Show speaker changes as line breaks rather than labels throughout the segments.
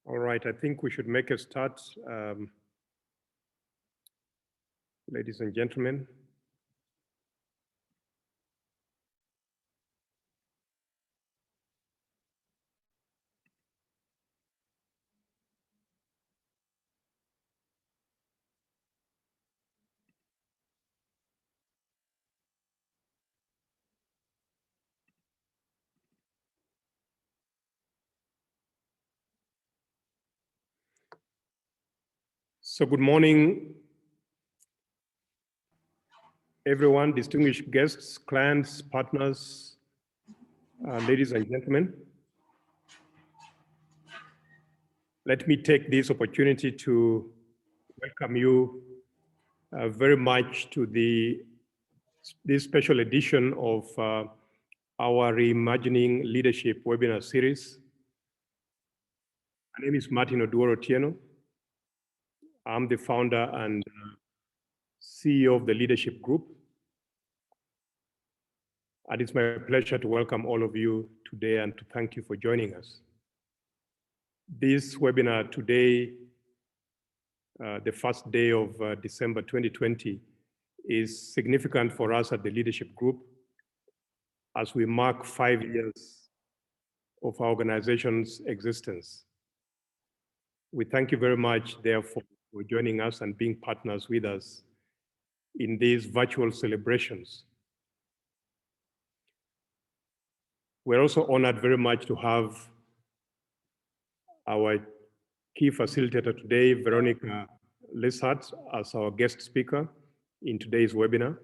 All right, I think we should make a start, ladies and gentlemen. So good morning, everyone, distinguished guests, clients, partners, ladies and gentlemen. Let me take this opportunity to welcome you very much to this special edition of our Reimagining Leadership webinar series. My name is Martin Oduoro Tieno. I'm the founder and CEO of the Leadership Group. And it's my pleasure to welcome all of you today and to thank you for joining us. This webinar today, the first day of December 2020, is significant for us at the Leadership Group as we mark 5 years of our organization's existence. We thank you very much, therefore, for joining us and being partners with us in these virtual celebrations. We're also honored very much to have our key facilitator today, Veronica, Lysaght, as our guest speaker in today's webinar.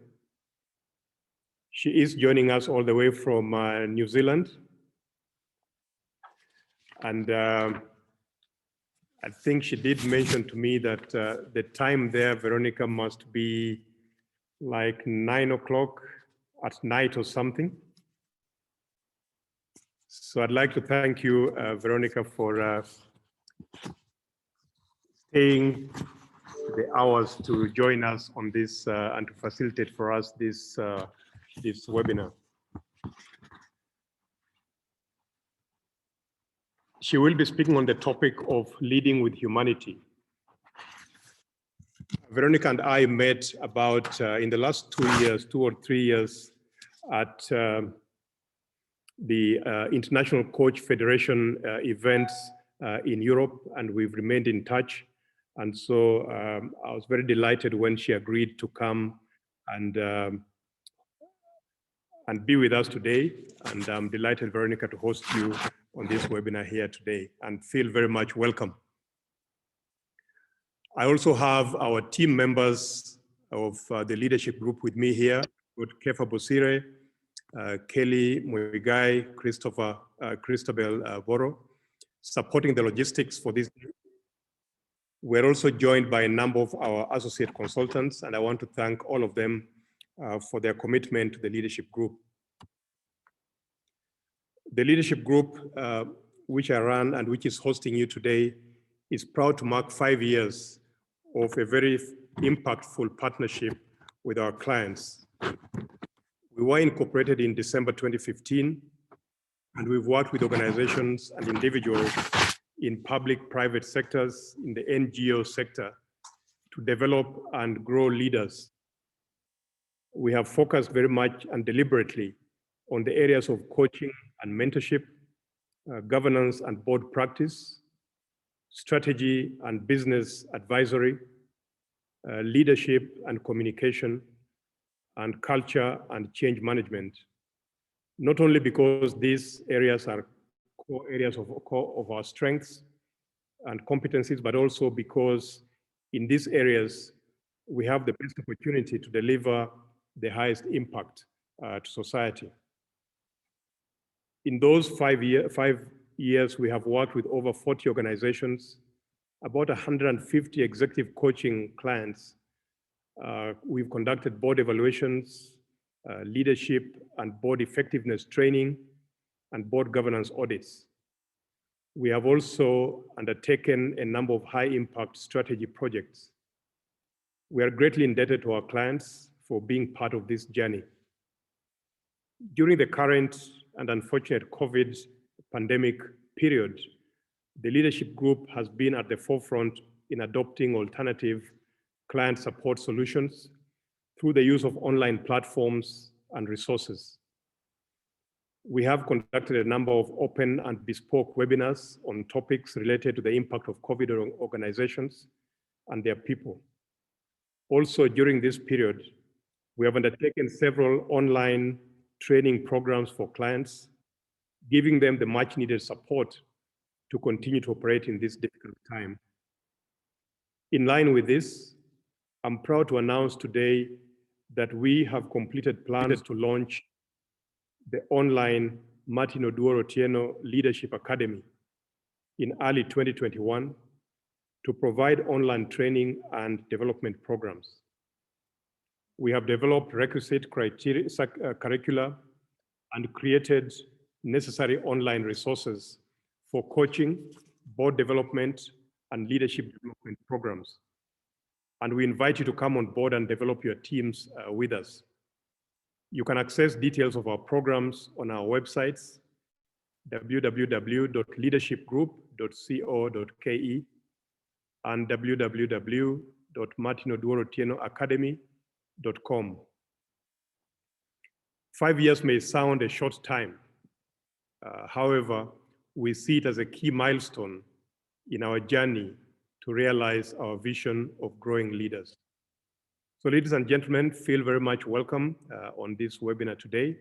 She is joining us all the way from New Zealand. And I think she did mention to me that the time there, Veronica, must be like 9 o'clock at night or something. So I'd like to thank you, Veronica, for staying the hours to join us on this and to facilitate for us this webinar. She will be speaking on the topic of leading with humanity. Veronica and I met about in the last 2 or 3 years at the International Coach Federation events in Europe, and we've remained in touch. And so I was very delighted when she agreed to come and be with us today. And I'm delighted, Veronica, to host you on this webinar here today, and feel very much welcome. I also have our team members of the leadership group with me here, Kefa Bosire, Kelly Muigai, Christabel Voro, supporting the logistics for this. We're also joined by a number of our associate consultants, and I want to thank all of them for their commitment to the leadership group. The leadership group, which I run and which is hosting you today, is proud to mark 5 years of a very impactful partnership with our clients. We were incorporated in December 2015, and we've worked with organizations and individuals in public, private sectors, in the NGO sector, to develop and grow leaders. We have focused very much and deliberately on the areas of coaching and mentorship, governance and board practice, strategy and business advisory, leadership and communication, and culture and change management. Not only because these areas are core areas of our strengths and competencies, but also because in these areas, we have the best opportunity to deliver the highest impact to society. In those 5 years, we have worked with over 40 organizations, about 150 executive coaching clients. We've conducted board evaluations, leadership and board effectiveness training, and board governance audits. We have also undertaken a number of high-impact strategy projects. We are greatly indebted to our clients for being part of this journey. During the current and unfortunate COVID pandemic period, the leadership group has been at the forefront in adopting alternative client support solutions through the use of online platforms and resources. We have conducted a number of open and bespoke webinars on topics related to the impact of COVID on organizations and their people. Also, during this period, we have undertaken several online training programs for clients, giving them the much needed support to continue to operate in this difficult time. In line with this, I'm proud to announce today that we have completed plans to launch the online Martin Oduor Otieno Leadership Academy in early 2021 to provide online training and development programs. We have developed requisite curricula and created necessary online resources for coaching, board development, and leadership development programs. And we invite you to come on board and develop your teams with us. You can access details of our programs on our websites, www.leadershipgroup.co.ke and www.martinoduorotienoacademy.com. 5 years may sound a short time. However, we see it as a key milestone in our journey to realize our vision of growing leaders. So ladies and gentlemen, feel very much welcome on this webinar today.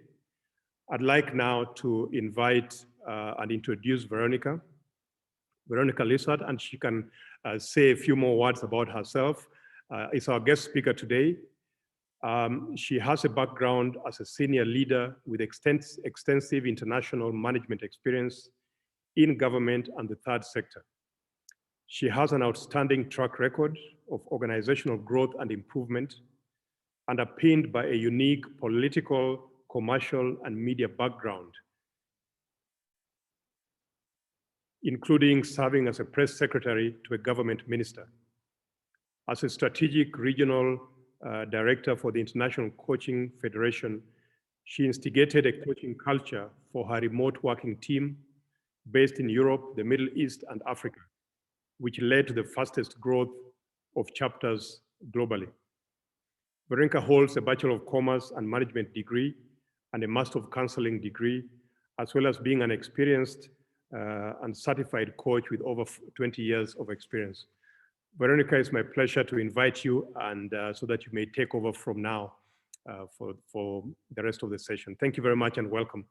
I'd like now to invite and introduce Veronica. Veronica Lysaght, and she can say a few more words about herself. Is our guest speaker today. She has a background as a senior leader with extensive international management experience in government and the third sector. She has an outstanding track record of organizational growth and improvement, underpinned by a unique political, commercial, and media background, including serving as a press secretary to a government minister. As a strategic regional director for the International Coaching Federation, she instigated a coaching culture for her remote working team based in Europe, the Middle East, and Africa, which led to the fastest growth of chapters globally. Veronica holds a Bachelor of Commerce and Management degree and a Master of Counseling degree, as well as being an experienced and certified coach with over 20 years of experience. Veronica, it's my pleasure to invite you, and so that you may take over from now for the rest of the session. Thank you very much and welcome.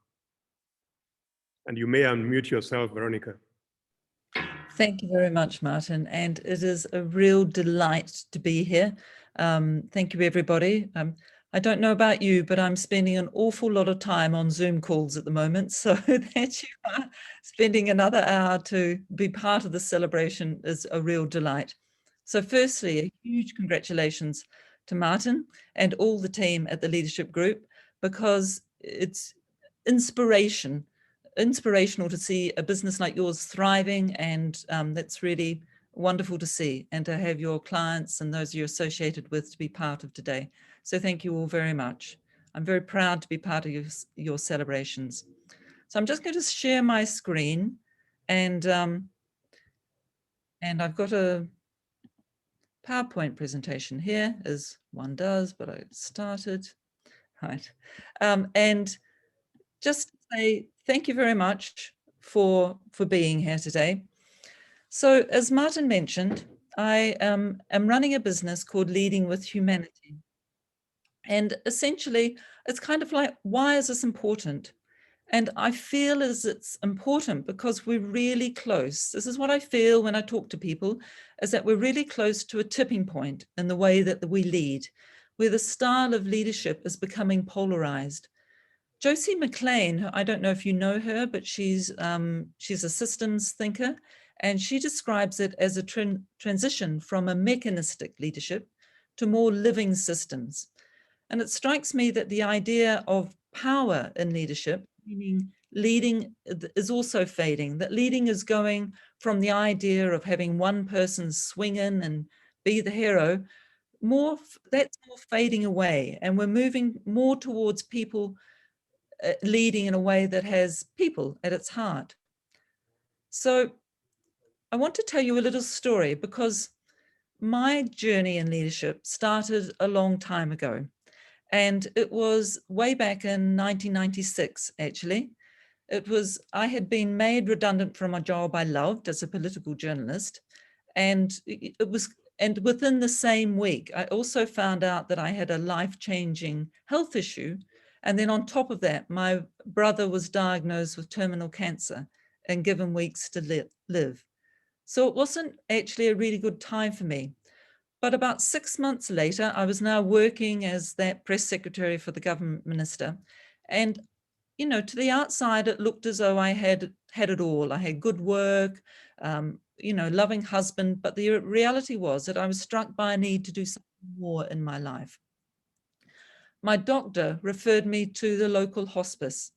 And you may unmute yourself, Veronica.
Thank you very much, Martin. And it is a real delight to be here. Thank you, everybody. I don't know about you, but I'm spending an awful lot of time on Zoom calls at the moment. So that you are spending another hour to be part of the celebration is a real delight. So firstly, a huge congratulations to Martin and all the team at the leadership group, because it's inspirational to see a business like yours thriving, and that's really wonderful to see, and to have your clients and those you're associated with to be part of today. So thank you all very much. I'm very proud to be part of your celebrations. So I'm just going to share my screen, and I've got a PowerPoint presentation here, as one does, but I started. Right. And just say thank you very much for being here today. So as Martin mentioned, I am running a business called Leading with Humanity. And essentially, it's kind of like, why is this important? And I feel as it's important because we're really close. This is what I feel when I talk to people, is that we're really close to a tipping point in the way that we lead, where the style of leadership is becoming polarized. Josie McLean, I don't know if you know her, but she's a systems thinker, and she describes it as a transition from a mechanistic leadership to more living systems. And it strikes me that the idea of power in leadership, meaning leading, is also fading, that leading is going from the idea of having one person swing in and be the hero, that's more fading away. And we're moving more towards people leading in a way that has people at its heart. So I want to tell you a little story, because my journey in leadership started a long time ago. And it was way back in 1996, actually. I had been made redundant from a job I loved as a political journalist. And within the same week, I also found out that I had a life-changing health issue. And then on top of that, my brother was diagnosed with terminal cancer and given weeks to live. So it wasn't actually a really good time for me. But about 6 months later, I was now working as that press secretary for the government minister. And, you know, to the outside, it looked as though I had it all. I had good work, you know, loving husband. But the reality was that I was struck by a need to do something more in my life. My doctor referred me to the local hospice.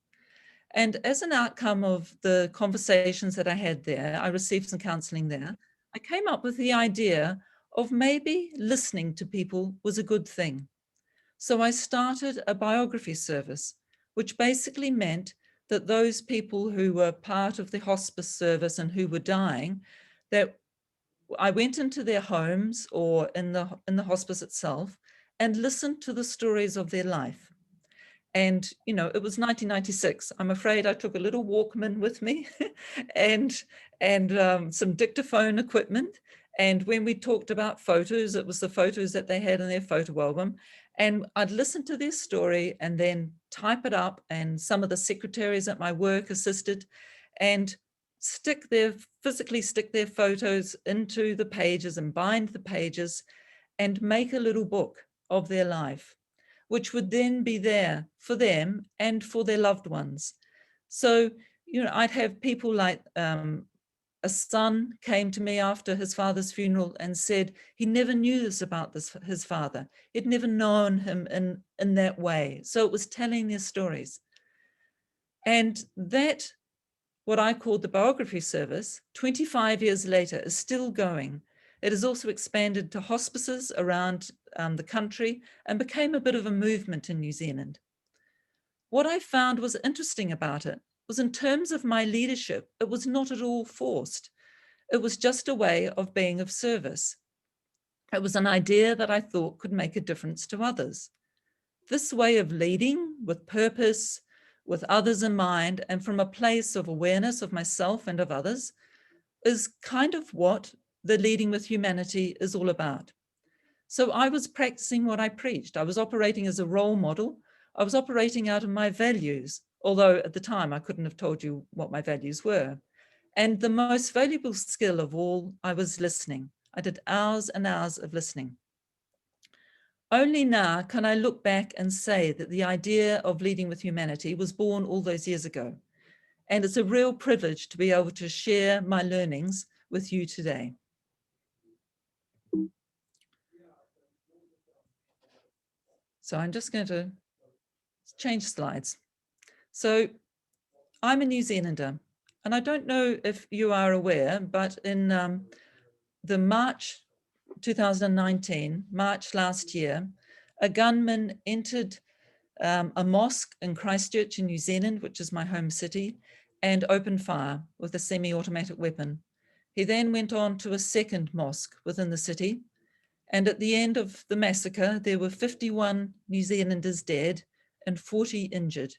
And as an outcome of the conversations that I had there, I received some counseling there. I came up with the idea of maybe listening to people was a good thing. So I started a biography service, which basically meant that those people who were part of the hospice service and who were dying, that I went into their homes or in the hospice itself and listened to the stories of their life. And, you know, it was 1996. I'm afraid I took a little Walkman with me and some dictaphone equipment. And when we talked about photos, it was the photos that they had in their photo album. And I'd listen to their story and then type it up. And some of the secretaries at my work assisted. And physically stick their photos into the pages and bind the pages and make a little book of their life, which would then be there for them and for their loved ones. So, I'd have people like a son came to me after his father's funeral and said he never knew this about his father. He'd never known him in that way. So it was telling their stories. And that, what I called the biography service, 25 years later, is still going. It has also expanded to hospices around the country and became a bit of a movement in New Zealand. What I found was interesting about it was, in terms of my leadership, it was not at all forced. It was just a way of being of service. It was an idea that I thought could make a difference to others. This way of leading with purpose, with others in mind, and from a place of awareness of myself and of others, is kind of what the Leading with Humanity is all about. So I was practicing what I preached. I was operating as a role model. I was operating out of my values, although at the time I couldn't have told you what my values were. And the most valuable skill of all, I was listening. I did hours and hours of listening. Only now can I look back and say that the idea of Leading with Humanity was born all those years ago. And it's a real privilege to be able to share my learnings with you today. So I'm just going to change slides. So I'm a New Zealander, and I don't know if you are aware, but in the March 2019, March last year, a gunman entered a mosque in Christchurch in New Zealand, which is my home city, and opened fire with a semi-automatic weapon. He then went on to a second mosque within the city. And at the end of the massacre, there were 51 New Zealanders dead and 40 injured.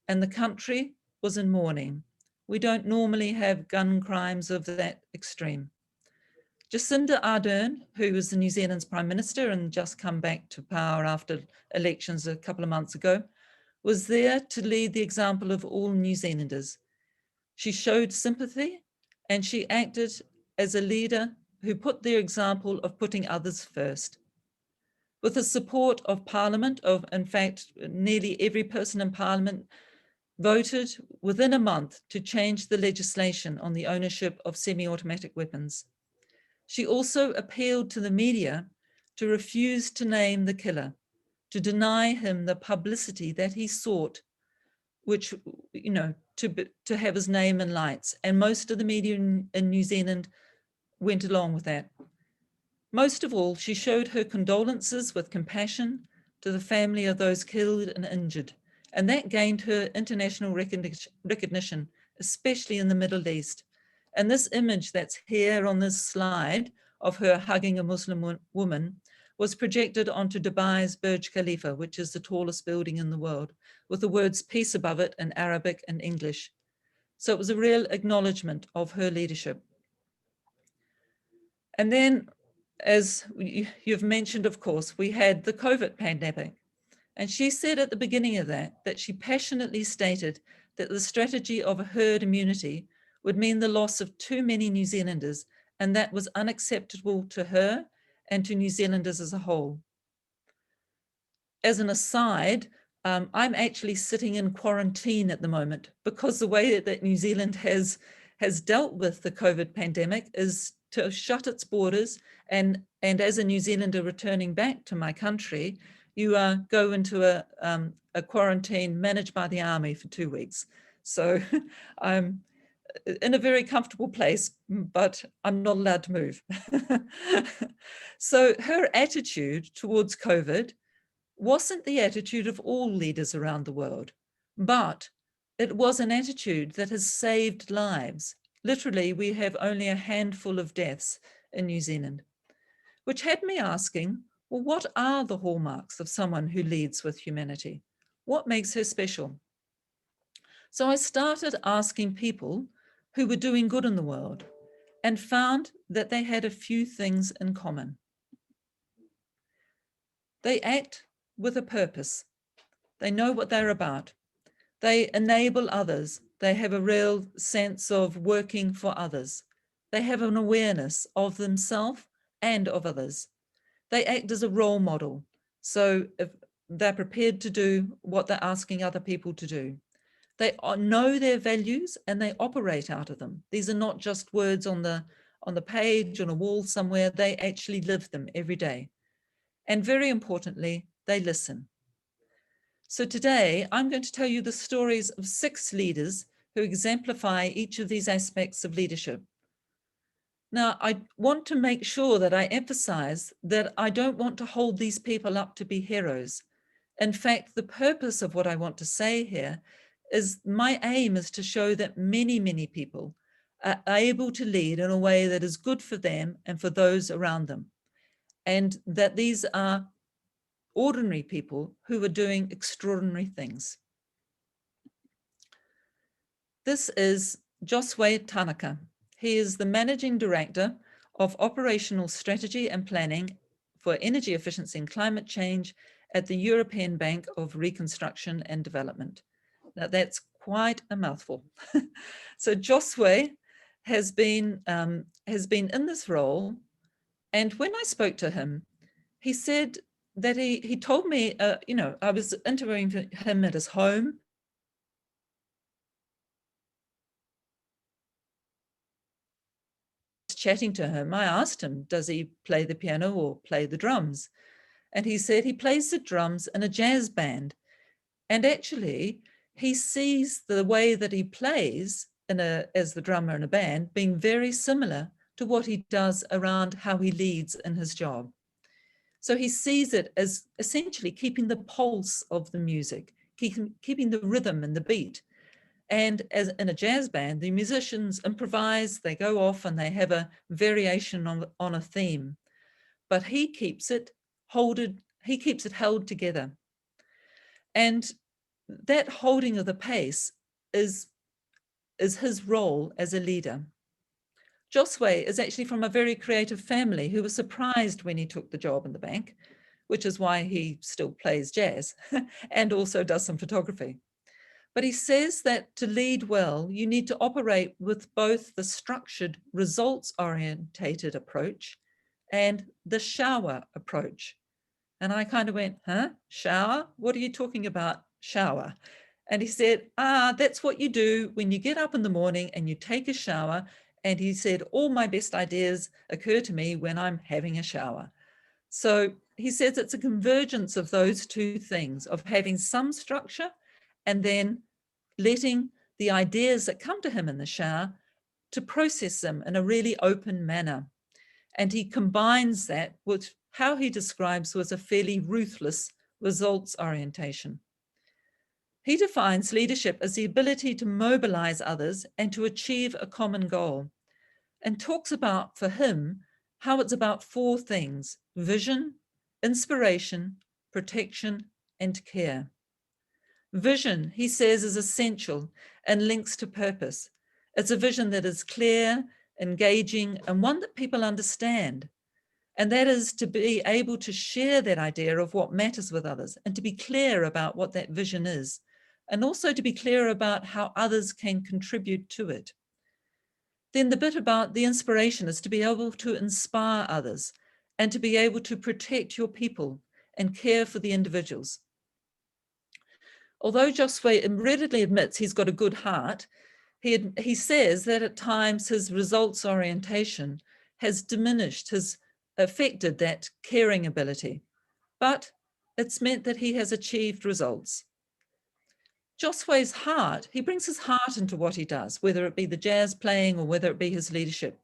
And the country was in mourning. We don't normally have gun crimes of that extreme. Jacinda Ardern, who was the New Zealand's Prime Minister and just come back to power after elections a couple of months ago, was there to lead the example of all New Zealanders. She showed sympathy and she acted as a leader who put their example of putting others first. With the support of Parliament, in fact, nearly every person in Parliament voted within a month to change the legislation on the ownership of semi-automatic weapons. She also appealed to the media to refuse to name the killer, to deny him the publicity that he sought, which, to have his name in lights. And most of the media in New Zealand went along with that. Most of all, she showed her condolences with compassion to the family of those killed and injured. And that gained her international recognition, especially in the Middle East. And this image that's here on this slide of her hugging a Muslim woman was projected onto Dubai's Burj Khalifa, which is the tallest building in the world, with the words peace above it in Arabic and English. So it was a real acknowledgement of her leadership. And then, as you've mentioned, of course, we had the COVID pandemic. And she said at the beginning of that she passionately stated that the strategy of a herd immunity would mean the loss of too many New Zealanders, and that was unacceptable to her and to New Zealanders as a whole. As an aside, I'm actually sitting in quarantine at the moment because the way that New Zealand has dealt with the COVID pandemic is to shut its borders, and as a New Zealander returning back to my country, you go into a quarantine managed by the army for 2 weeks. So I'm in a very comfortable place, but I'm not allowed to move. So her attitude towards COVID wasn't the attitude of all leaders around the world, but it was an attitude that has saved lives. Literally, we have only a handful of deaths in New Zealand, which had me asking, well, what are the hallmarks of someone who leads with humanity? What makes her special? So I started asking people who were doing good in the world and found that they had a few things in common. They act with a purpose. They know what they're about. They enable others. They have a real sense of working for others. They have an awareness of themselves and of others. They act as a role model. So if they're prepared to do what they're asking other people to do. They know their values and they operate out of them. These are not just words on the page, on a wall somewhere. They actually live them every day. And very importantly, they listen. So today, I'm going to tell you the stories of 6 leaders who exemplify each of these aspects of leadership. Now, I want to make sure that I emphasize that I don't want to hold these people up to be heroes. In fact, the purpose of what I want to say here is my aim is to show that many, many people are able to lead in a way that is good for them and for those around them. And that these are ordinary people who are doing extraordinary things. This is Josue Tanaka. He is the Managing Director of Operational Strategy and Planning for Energy Efficiency and Climate Change at the European Bank of Reconstruction and Development. Now that's quite a mouthful. So Josue has been in this role, and when I spoke to him, he said that he told me, I was interviewing him at his home. Chatting to him, I asked him, does he play the piano or play the drums? And he said he plays the drums in a jazz band. And actually, he sees the way that he plays as the drummer in a band being very similar to what he does around how he leads in his job. So he sees it as essentially keeping the pulse of the music, keeping the rhythm and the beat. And as in a jazz band, the musicians improvise, they go off and they have a variation on a theme, but he keeps it held together. And that holding of the pace is his role as a leader. Josue is actually from a very creative family who was surprised when he took the job in the bank, which is why he still plays jazz and also does some photography. But he says that to lead well, you need to operate with both the structured, results-orientated approach and the shower approach. And I kind of went, huh? Shower? What are you talking about, shower? And he said, that's what you do when you get up in the morning and you take a shower. And he said, all my best ideas occur to me when I'm having a shower. So he says it's a convergence of those two things, of having some structure and then letting the ideas that come to him in the shower to process them in a really open manner. And he combines that with how he describes was a fairly ruthless results orientation. He defines leadership as the ability to mobilize others and to achieve a common goal, and talks about, for him, how it's about 4 things: vision, inspiration, protection, and care. Vision, he says, is essential and links to purpose. It's a vision that is clear, engaging, and one that people understand. And that is to be able to share that idea of what matters with others and to be clear about what that vision is, and also to be clear about how others can contribute to it. Then the bit about the inspiration is to be able to inspire others and to be able to protect your people and care for the individuals. Although Josue readily admits he's got a good heart, he says that at times his results orientation has diminished, has affected that caring ability, but it's meant that he has achieved results. Josue's heart, he brings his heart into what he does, whether it be the jazz playing or whether it be his leadership.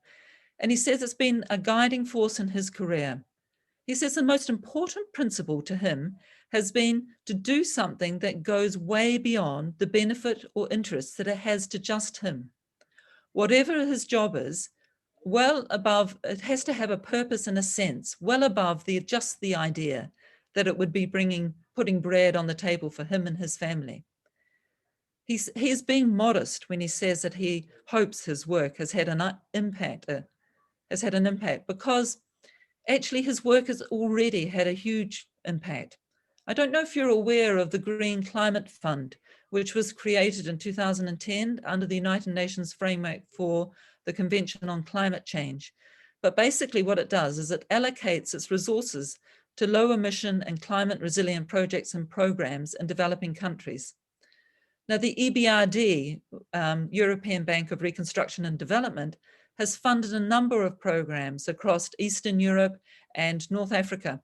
And he says it's been a guiding force in his career. He says the most important principle to him has been to do something that goes way beyond the benefit or interest that it has to just him. Whatever his job is, well above, it has to have a purpose and a sense, well above just the idea that it would be putting bread on the table for him and his family. He's being modest when he says that he hopes his work has had an impact, because actually his work has already had a huge impact. I don't know if you're aware of the Green Climate Fund, which was created in 2010 under the United Nations framework for the Convention on Climate Change. But basically what it does is it allocates its resources to low emission and climate resilient projects and programs in developing countries. Now, the EBRD, European Bank of Reconstruction and Development, has funded a number of programs across Eastern Europe and North Africa.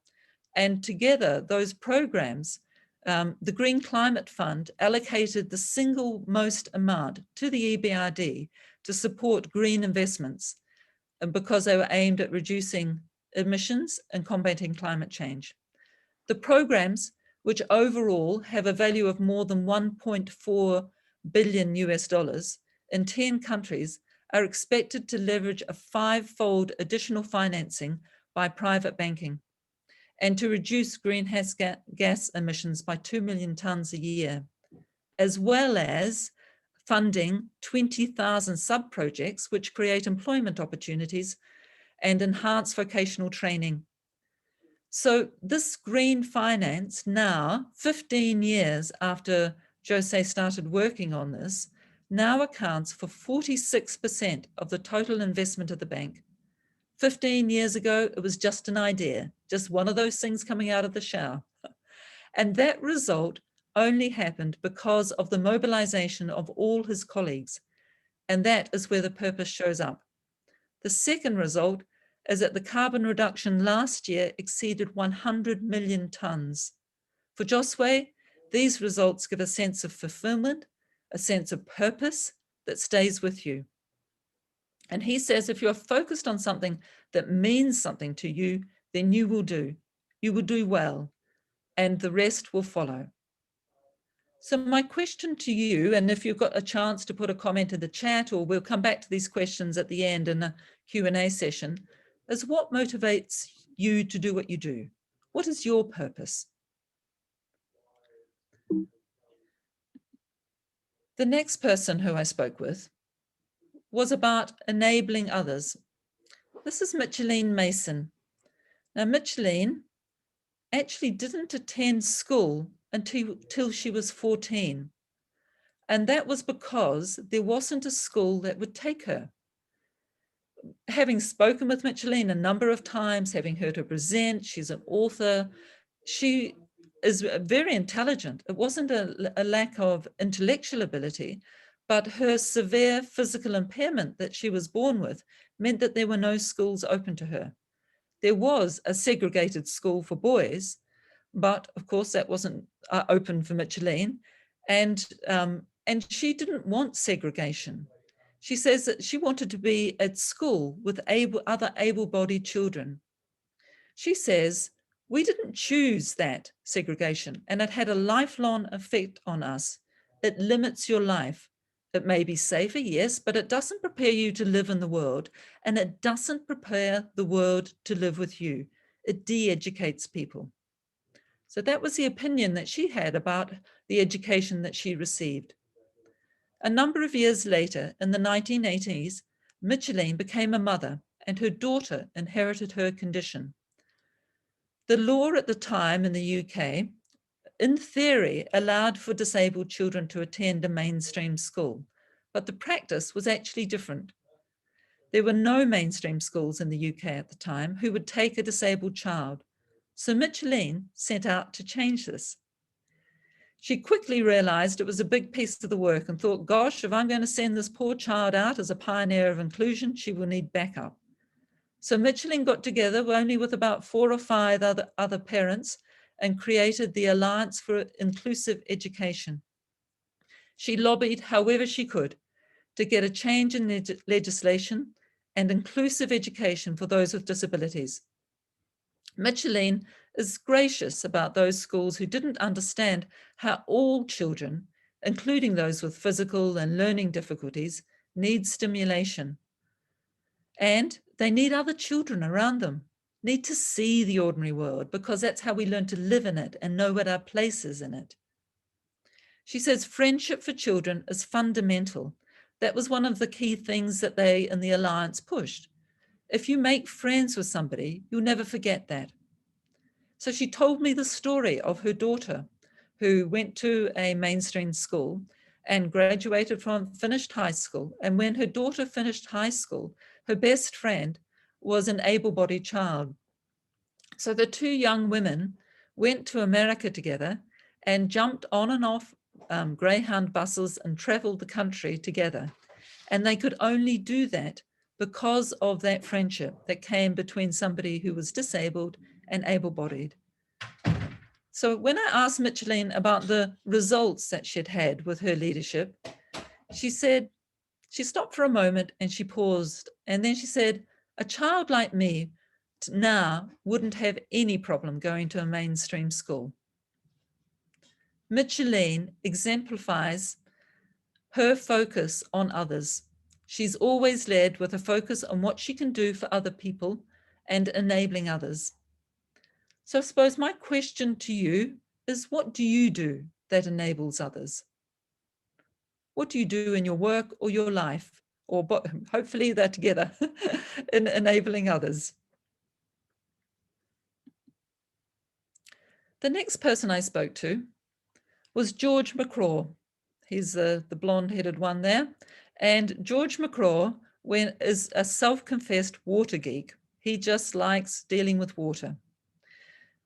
And together, those programs, the Green Climate Fund allocated the single most amount to the EBRD to support green investments, and because they were aimed at reducing emissions and combating climate change. The programs, which overall have a value of more than 1.4 billion US dollars in 10 countries, are expected to leverage a 5-fold additional financing by private banking and to reduce greenhouse gas emissions by 2 million tonnes a year, as well as funding 20,000 sub-projects which create employment opportunities and enhance vocational training. So this green finance now, 15 years after Jose started working on this, now accounts for 46% of the total investment of the bank. 15 years ago, it was just an idea, just one of those things coming out of the shower. And that result only happened because of the mobilization of all his colleagues. And that is where the purpose shows up. The second result is that the carbon reduction last year exceeded 100 million tonnes. For Josue, these results give a sense of fulfillment, a sense of purpose that stays with you. And he says, if you're focused on something that means something to you, then you will do well, and the rest will follow. So my question to you, and if you've got a chance to put a comment in the chat, or we'll come back to these questions at the end in a Q&A session, is what motivates you to do what you do? What is your purpose? The next person who I spoke with was about enabling others. This is Micheline Mason. Now, Micheline actually didn't attend school until she was 14. And that was because there wasn't a school that would take her. Having spoken with Micheline a number of times, having heard her present, she's an author, she is very intelligent. It wasn't a lack of intellectual ability, but her severe physical impairment that she was born with meant that there were no schools open to her. There was a segregated school for boys, but of course that wasn't open for Micheline, and she didn't want segregation. She says that she wanted to be at school with other able-bodied children. She says, we didn't choose that segregation, and it had a lifelong effect on us. It limits your life. It may be safer, yes, but it doesn't prepare you to live in the world, and it doesn't prepare the world to live with you. It de-educates people. So that was the opinion that she had about the education that she received. A number of years later, in the 1980s, Micheline became a mother, and her daughter inherited her condition. The law at the time in the UK, in theory, allowed for disabled children to attend a mainstream school, but the practice was actually different. There were no mainstream schools in the UK at the time who would take a disabled child. So Micheline set out to change this. She quickly realized it was a big piece of the work and thought, gosh, if I'm going to send this poor child out as a pioneer of inclusion, she will need backup. So Micheline got together only with about 4 or 5 other parents and created the Alliance for Inclusive Education. She lobbied however she could to get a change in legislation and inclusive education for those with disabilities. Micheline is gracious about those schools who didn't understand how all children, including those with physical and learning difficulties, need stimulation. And they need other children around them, need to see the ordinary world, because that's how we learn to live in it and know what our place is in it. She says friendship for children is fundamental. That was one of the key things that they in the Alliance pushed. If you make friends with somebody, you'll never forget that. So she told me the story of her daughter who went to a mainstream school and graduated from, finished high school. And when her daughter finished high school, her best friend was an able-bodied child. So the two young women went to America together and jumped on and off Greyhound buses and traveled the country together. And they could only do that because of that friendship that came between somebody who was disabled and able-bodied. So when I asked Micheline about the results that she'd had with her leadership, she said, she stopped for a moment and she paused. And then she said, a child like me now wouldn't have any problem going to a mainstream school. Micheline exemplifies her focus on others. She's always led with a focus on what she can do for other people and enabling others. So I suppose my question to you is, what do you do that enables others? What do you do in your work or your life, or hopefully they're together, in enabling others? The next person I spoke to was George Mccraw. He's the blonde-headed one there. And George Mccraw is a self-confessed water geek. He just likes dealing with water.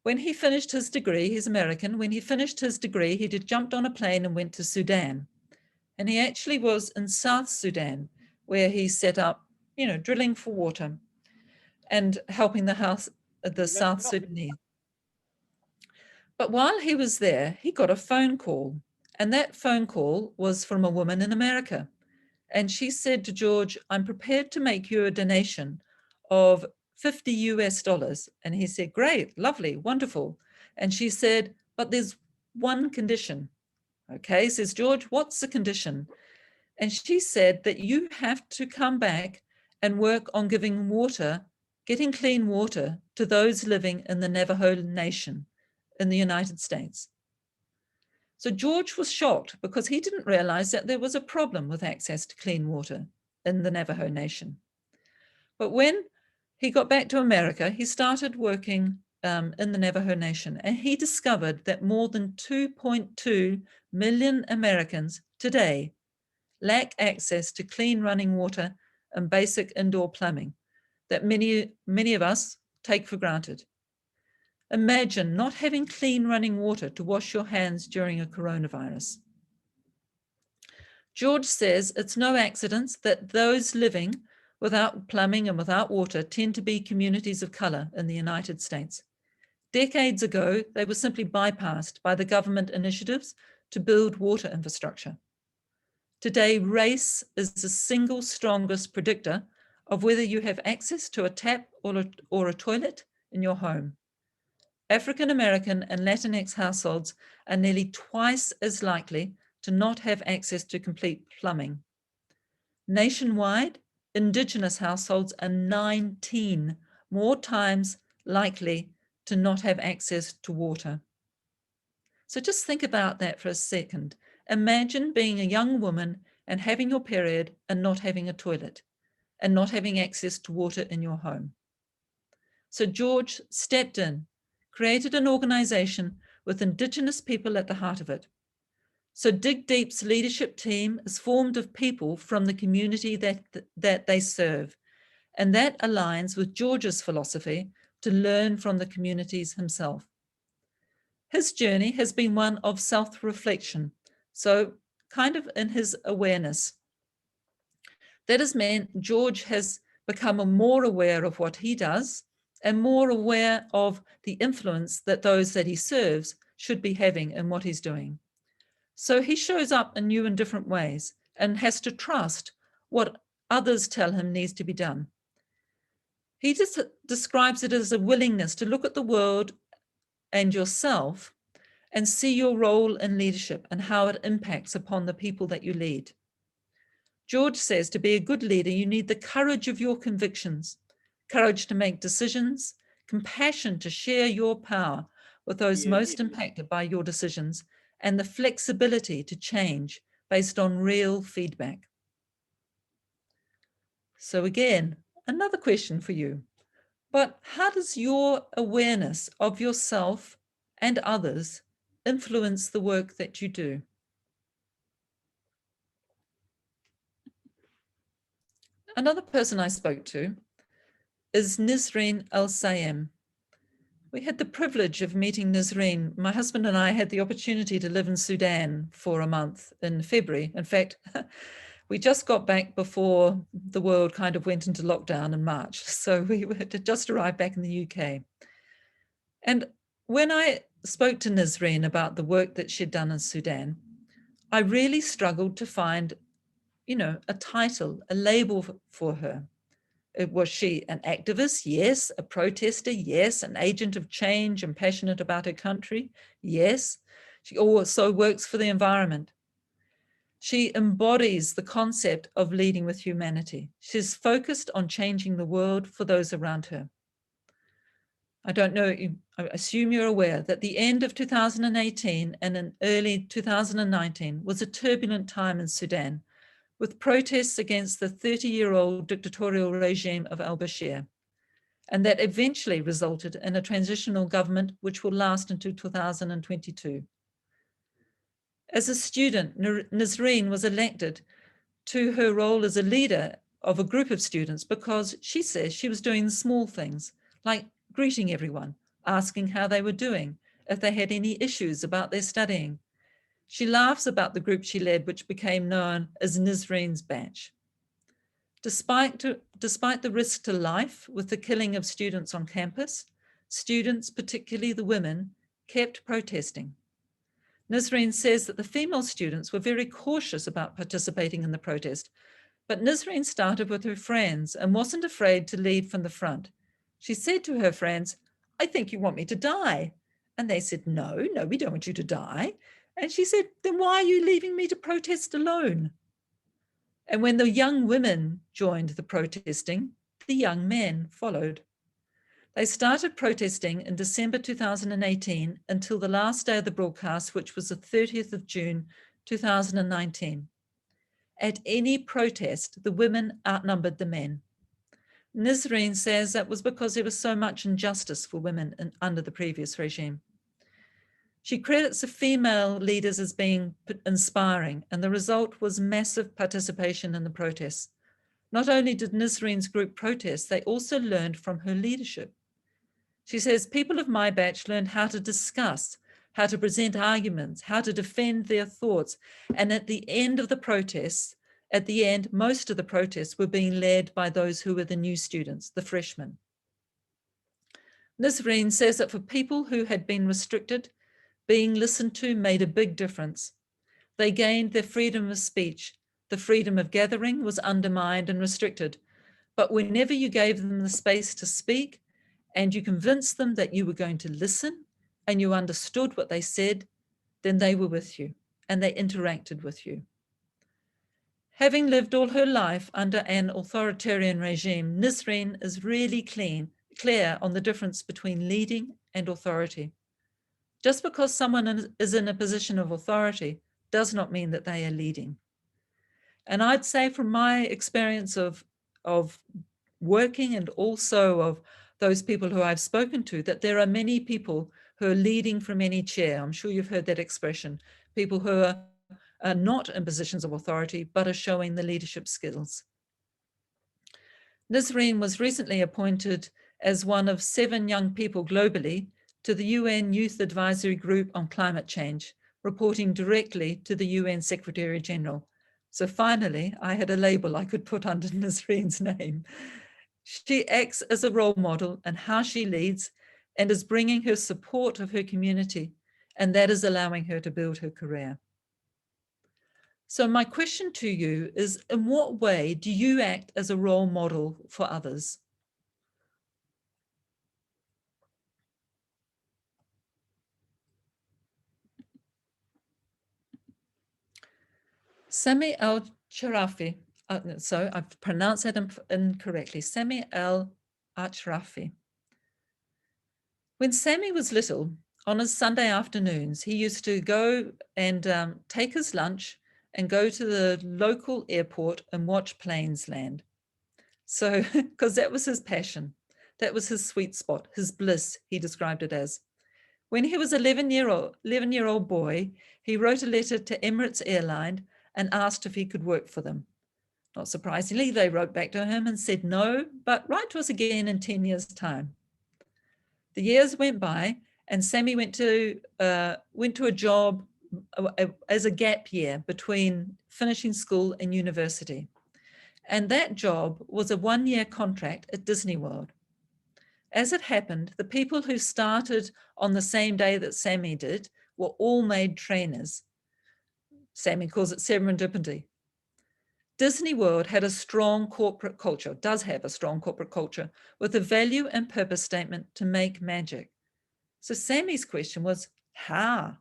When he finished his degree, he's American, when he finished his degree, he jumped on a plane and went to Sudan. And he actually was in South Sudan, where he set up, drilling for water and helping the South Sudanese. But while he was there, he got a phone call. And that phone call was from a woman in America. And she said to George, I'm prepared to make you a donation of $50 US. And he said, great, lovely, wonderful. And she said, but there's one condition. Okay, says George, what's the condition? And she said that you have to come back and work on giving water, getting clean water to those living in the Navajo Nation in the United States. So George was shocked because he didn't realize that there was a problem with access to clean water in the Navajo Nation. But when he got back to America, he started working in the Navajo Nation, and he discovered that more than 2.2 million Americans today lack access to clean running water and basic indoor plumbing that many of us take for granted. Imagine not having clean running water to wash your hands during a coronavirus. George says it's no accident that those living without plumbing and without water tend to be communities of color in the United States. Decades ago, they were simply bypassed by the government initiatives to build water infrastructure. Today, race is the single strongest predictor of whether you have access to a tap or a toilet in your home. African American and Latinx households are nearly twice as likely to not have access to complete plumbing. Nationwide, Indigenous households are 19 more times likely to not have access to water. So just think about that for a second. Imagine being a young woman and having your period and not having a toilet and not having access to water in your home. So George stepped in, created an organization with Indigenous people at the heart of it. So Dig Deep's leadership team is formed of people from the community that they serve. And that aligns with George's philosophy to learn from the communities himself. His journey has been one of self-reflection, so kind of in his awareness. That has meant George has become more aware of what he does and more aware of the influence that those that he serves should be having in what he's doing. So he shows up in new and different ways and has to trust what others tell him needs to be done. He just describes it as a willingness to look at the world and yourself and see your role in leadership and how it impacts upon the people that you lead. George says to be a good leader, you need the courage of your convictions, courage to make decisions, compassion to share your power with those most impacted by your decisions, and the flexibility to change based on real feedback. So again, another question for you. But how does your awareness of yourself and others influence the work that you do? Another person I spoke to is Nisreen El-Sayem. We had the privilege of meeting Nisreen. My husband and I had the opportunity to live in Sudan for a month in February. In fact, we just got back before the world kind of went into lockdown in March. So we had just arrived back in the UK. And when I spoke to Nisreen about the work that she'd done in Sudan, I really struggled to find, a title, a label for her. Was she an activist? Yes. A protester? Yes. An agent of change and passionate about her country? Yes. She also works for the environment. She embodies the concept of leading with humanity. She's focused on changing the world for those around her. I don't know, I assume you're aware that the end of 2018 and in early 2019 was a turbulent time in Sudan, with protests against the 30-year-old dictatorial regime of al-Bashir, and that eventually resulted in a transitional government which will last until 2022. As a student, Nisreen was elected to her role as a leader of a group of students because she says she was doing small things like greeting everyone, asking how they were doing, if they had any issues about their studying. She laughs about the group she led, which became known as Nisreen's Batch. Despite the risk to life with the killing of students on campus, students, particularly the women, kept protesting. Nisreen says that the female students were very cautious about participating in the protest, but Nisreen started with her friends and wasn't afraid to lead from the front. She said to her friends, "I think you want me to die." And they said, no, we don't want you to die. And she said, "Then why are you leaving me to protest alone?" And when the young women joined the protesting, the young men followed. They started protesting in December 2018 until the last day of the broadcast, which was the 30th of June, 2019. At any protest, the women outnumbered the men. Nisreen says that was because there was so much injustice for women under the previous regime. She credits the female leaders as being inspiring, and the result was massive participation in the protests. Not only did Nisreen's group protest, they also learned from her leadership. She says, "People of my batch learned how to discuss, how to present arguments, how to defend their thoughts. And at the end of the protests, most of the protests were being led by those who were the new students, the freshmen." Nisreen says that for people who had been restricted, being listened to made a big difference. They gained their freedom of speech. The freedom of gathering was undermined and restricted. But whenever you gave them the space to speak and you convinced them that you were going to listen and you understood what they said, then they were with you and they interacted with you. Having lived all her life under an authoritarian regime, Nisreen is really clear on the difference between leading and authority. Just because someone is in a position of authority does not mean that they are leading. And I'd say from my experience of working and also of those people who I've spoken to, that there are many people who are leading from any chair. I'm sure you've heard that expression. People who are not in positions of authority, but are showing the leadership skills. Nisreen was recently appointed as one of 7 young people globally to the UN Youth Advisory Group on Climate Change, reporting directly to the UN Secretary General. So finally, I had a label I could put under Nisreen's name. She acts as a role model in how she leads and is bringing her support of her community, and that is allowing her to build her career. So my question to you is, in what way do you act as a role model for others? Sami al-Achrafi, so I've pronounced that incorrectly, Sami al-Achrafi. When Sami was little, on his Sunday afternoons, he used to go and take his lunch and go to the local airport and watch planes land. So, because that was his passion. That was his sweet spot, his bliss, he described it as. When he was 11-year-old boy, he wrote a letter to Emirates Airline and asked if he could work for them. Not surprisingly, they wrote back to him and said no, but write to us again in 10 years' time. The years went by, and Sammy went to a job as a gap year between finishing school and university. And that job was a 1-year contract at Disney World. As it happened, the people who started on the same day that Sammy did were all made trainers. Sammy calls it serendipity. Disney World had a strong corporate culture, does have a strong corporate culture, with a value and purpose statement to make magic. So Sammy's question was, how?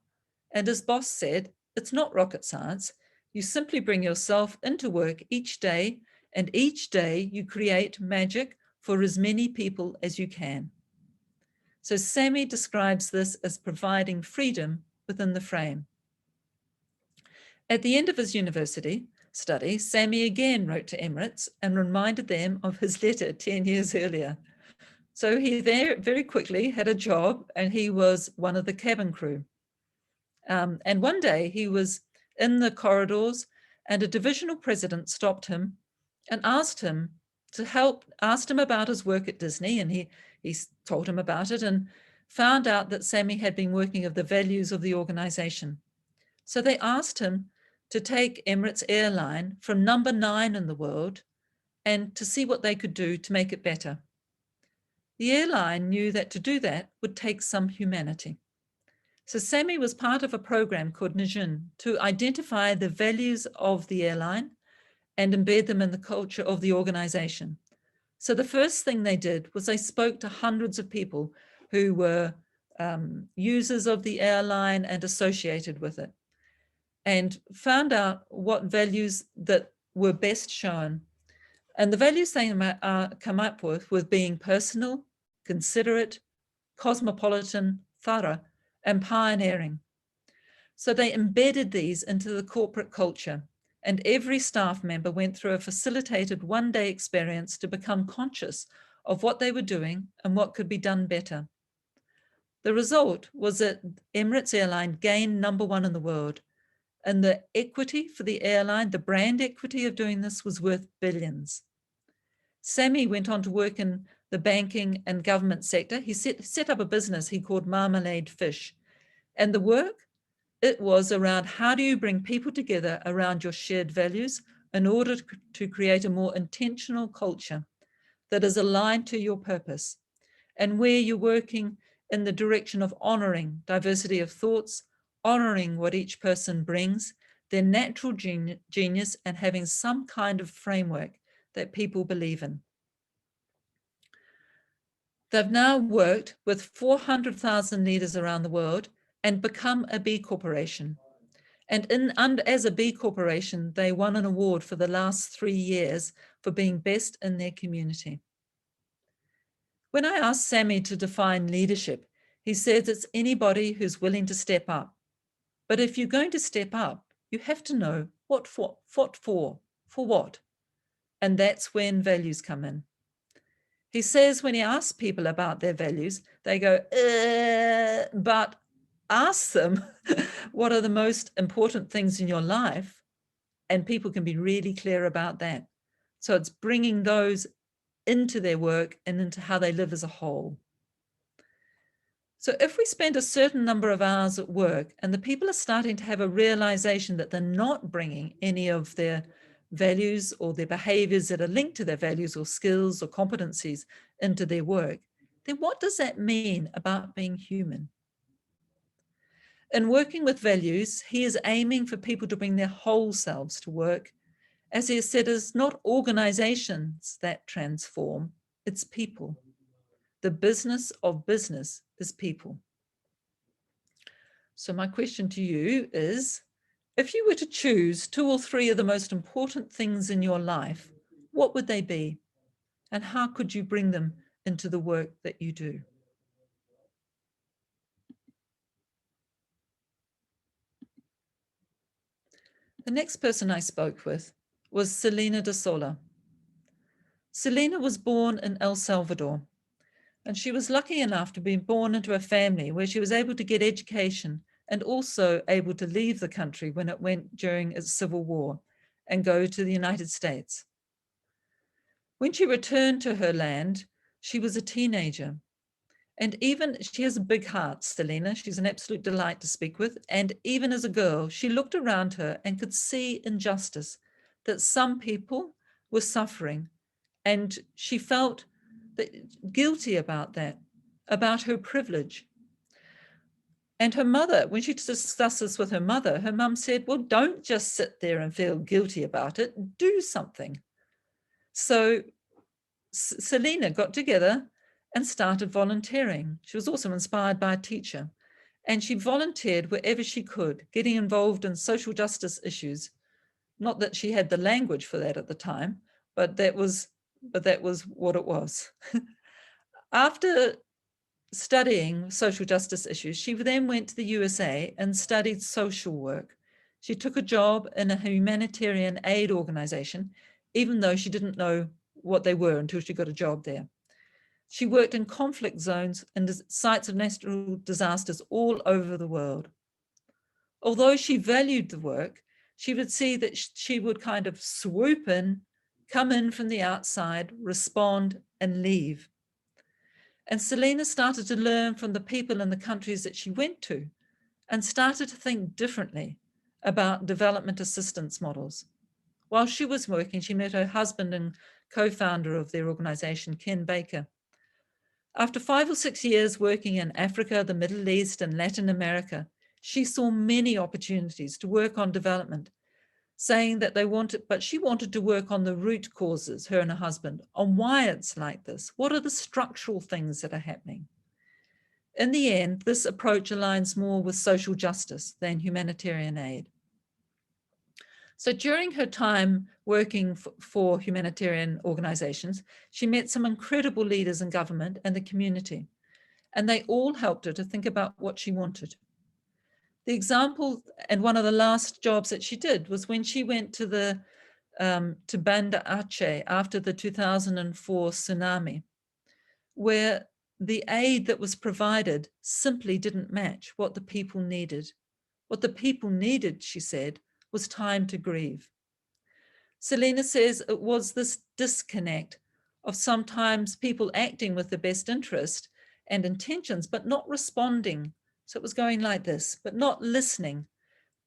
And his boss said, it's not rocket science. You simply bring yourself into work each day, and each day you create magic for as many people as you can. So Sammy describes this as providing freedom within the frame. At the end of his university study, Sammy again wrote to Emirates and reminded them of his letter 10 years earlier. So he very quickly had a job, and he was one of the cabin crew. And one day he was in the corridors, and a divisional president stopped him and asked him about his work at Disney, and he told him about it and found out that Sammy had been working of the values of the organization. So they asked him to take Emirates Airline from number 9 in the world and to see what they could do to make it better. The airline knew that to do that would take some humanity. So Sammy was part of a program called Nijin to identify the values of the airline and embed them in the culture of the organization. So the first thing they did was they spoke to hundreds of people who were users of the airline and associated with it, and found out what values that were best shown. And the values they come up with were being personal, considerate, cosmopolitan, thorough, and pioneering. So they embedded these into the corporate culture, and every staff member went through a facilitated 1-day experience to become conscious of what they were doing and what could be done better. The result was that Emirates Airline gained number 1 in the world, and the equity for the airline, the brand equity of doing this, was worth billions. Sammy went on to work in the banking and government sector. He set up a business he called Marmalade Fish. And the work, it was around how do you bring people together around your shared values in order to create a more intentional culture that is aligned to your purpose, and where you're working in the direction of honoring diversity of thoughts, honoring what each person brings, their natural genius, and having some kind of framework that people believe in. They've now worked with 400,000 leaders around the world and become a B Corporation. And as a B Corporation, they won an award for the last 3 years for being best in their community. When I asked Sammy to define leadership, he says it's anybody who's willing to step up. But if you're going to step up, you have to know what for what. And that's when values come in. He says when he asks people about their values, they go, but ask them what are the most important things in your life, and people can be really clear about that. So it's bringing those into their work and into how they live as a whole. So if we spend a certain number of hours at work and the people are starting to have a realization that they're not bringing any of their values or their behaviors that are linked to their values or skills or competencies into their work, then what does that mean about being human? In working with values, he is aiming for people to bring their whole selves to work. As he has said, it's not organizations that transform, it's people. The business of business is people. So my question to you is, if you were to choose 2 or 3 of the most important things in your life, what would they be? And how could you bring them into the work that you do? The next person I spoke with was Selena de Sola. Selena was born in El Salvador. And she was lucky enough to be born into a family where she was able to get education and also able to leave the country when it went during its civil war and go to the United States. When she returned to her land, she was a teenager. And even, she has a big heart, Selena. She's an absolute delight to speak with. And even as a girl, she looked around her and could see injustice, that some people were suffering. And she felt guilty about that, about her privilege. And her mother, when she discussed this with her mum said, well, don't just sit there and feel guilty about it, do something. So Selena got together and started volunteering. She was also inspired by a teacher, and she volunteered wherever she could, getting involved in social justice issues. Not that she had the language for that at the time, but that was what it was. After studying social justice issues, she then went to the USA and studied social work. She took a job in a humanitarian aid organization, even though she didn't know what they were until she got a job there. She worked in conflict zones and sites of natural disasters all over the world. Although she valued the work, she would see that she would kind of swoop in, come in from the outside, respond, and leave. And Selena started to learn from the people in the countries that she went to and started to think differently about development assistance models. While she was working, she met her husband and co-founder of their organization, Ken Baker. After 5 or 6 years working in Africa, the Middle East, and Latin America, she saw many opportunities to work on development, saying that she wanted to work on the root causes, her and her husband, on why it's like this. What are the structural things that are happening? In the end, this approach aligns more with social justice than humanitarian aid. So during her time working for humanitarian organizations, she met some incredible leaders in government and the community, and they all helped her to think about what she wanted. The example, and one of the last jobs that she did, was when she went to Banda Aceh after the 2004 tsunami, where the aid that was provided simply didn't match what the people needed. What the people needed, she said, was time to grieve. Selena says it was this disconnect of sometimes people acting with the best interest and intentions, but not responding. So it was going like this, but not listening,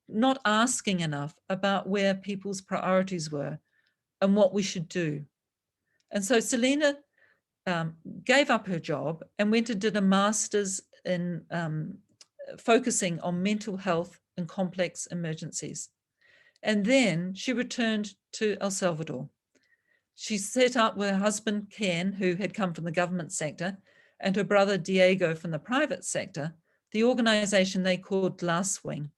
not asking enough about where people's priorities were and what we should do. And so Selena gave up her job and went and did a master's in focusing on mental health and complex emergencies. And then she returned to El Salvador. She set up with her husband, Ken, who had come from the government sector, and her brother, Diego, from the private sector, the organization they called Glasswing.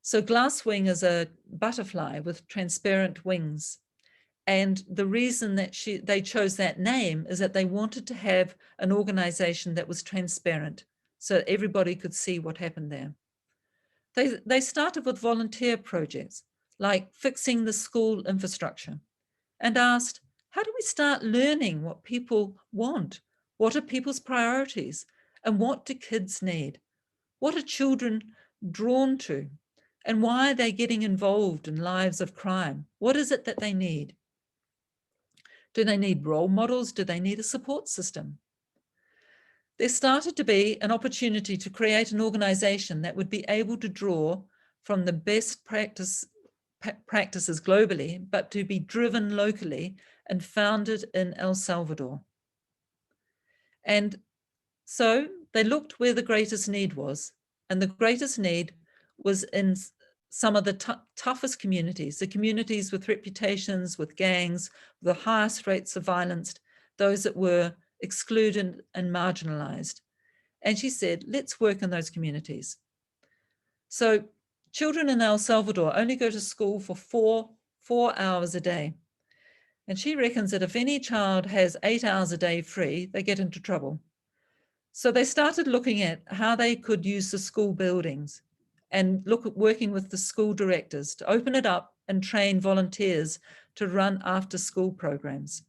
So Glasswing is a butterfly with transparent wings. And the reason that they chose that name is that they wanted to have an organization that was transparent so everybody could see what happened there. They started with volunteer projects like fixing the school infrastructure and asked, how do we start learning what people want? What are people's priorities? And what do kids need? What are children drawn to? And why are they getting involved in lives of crime? What is it that they need? Do they need role models? Do they need a support system? There started to be an opportunity to create an organization that would be able to draw from the best practices globally, but to be driven locally and founded in El Salvador. And so they looked where the greatest need was, and the greatest need was in some of the toughest communities, the communities with reputations, with gangs, the highest rates of violence, those that were excluded and marginalized. And she said, let's work in those communities. So children in El Salvador only go to school for four hours a day. And she reckons that if any child has 8 hours a day free, they get into trouble. So they started looking at how they could use the school buildings and look at working with the school directors to open it up and train volunteers to run after school programs.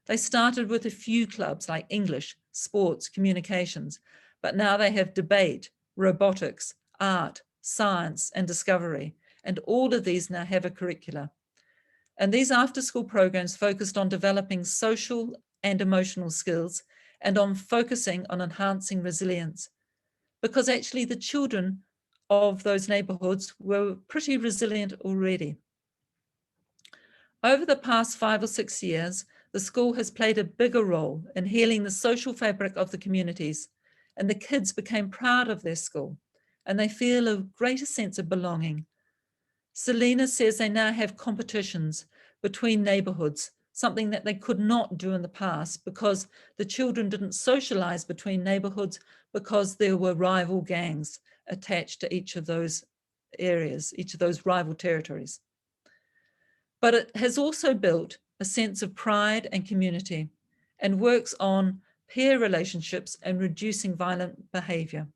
They started with a few clubs like English, sports, communications, but now they have debate, robotics, art, science, and discovery. And all of these now have a curricula. And these after-school programs focused on developing social and emotional skills and on focusing on enhancing resilience, because actually the children of those neighborhoods were pretty resilient already. Over the past 5 or 6 years, the school has played a bigger role in healing the social fabric of the communities, and the kids became proud of their school, and they feel a greater sense of belonging. Selena says they now have competitions between neighborhoods, something that they could not do in the past because the children didn't socialize between neighborhoods because there were rival gangs attached to each of those areas, each of those rival territories. But it has also built a sense of pride and community and works on peer relationships and reducing violent behavior.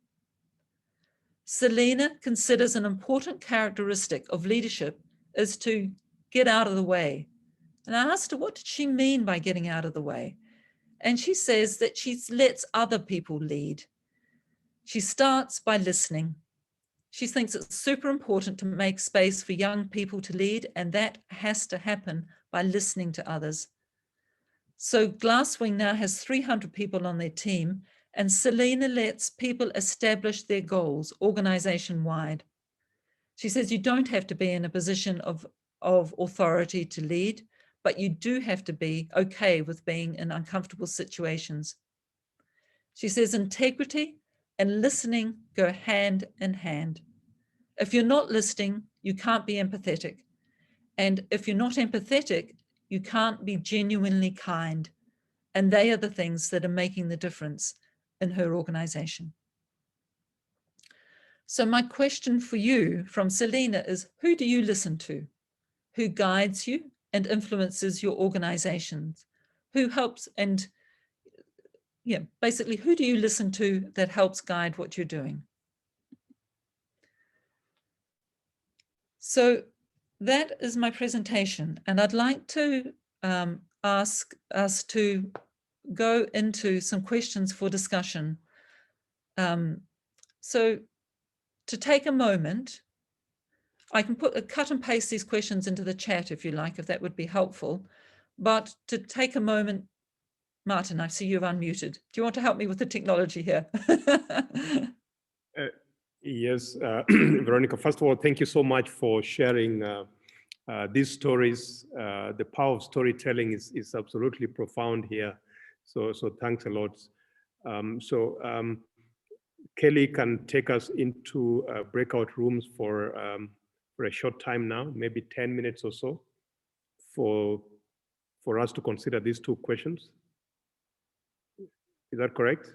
Selena considers an important characteristic of leadership is to get out of the way. And I asked her, what did she mean by getting out of the way? And she says that she lets other people lead. She starts by listening. She thinks it's super important to make space for young people to lead, and that has to happen by listening to others. So Glasswing now has 300 people on their team, and Selena lets people establish their goals organization-wide. She says you don't have to be in a position of authority to lead, but you do have to be okay with being in uncomfortable situations. She says integrity and listening go hand in hand. If you're not listening, you can't be empathetic. And if you're not empathetic, you can't be genuinely kind. And they are the things that are making the difference in her organization. So my question for you from Selena is, who do you listen to? Who guides you and influences your organizations? Who helps and, yeah, basically, who do you listen to that helps guide what you're doing? So that is my presentation, and I'd like to ask us to go into some questions for discussion. So to take a moment, I can cut and paste these questions into the chat if you like, if that would be helpful. But to take a moment, Martin, I see you've unmuted. Do you want to help me with the technology here?
Yes, Veronica, first of all, thank you so much for sharing these stories. The power of storytelling is absolutely profound here. So thanks a lot. Kelly can take us into breakout rooms for a short time now, maybe 10 minutes or so, for us to consider these two questions. Is that correct?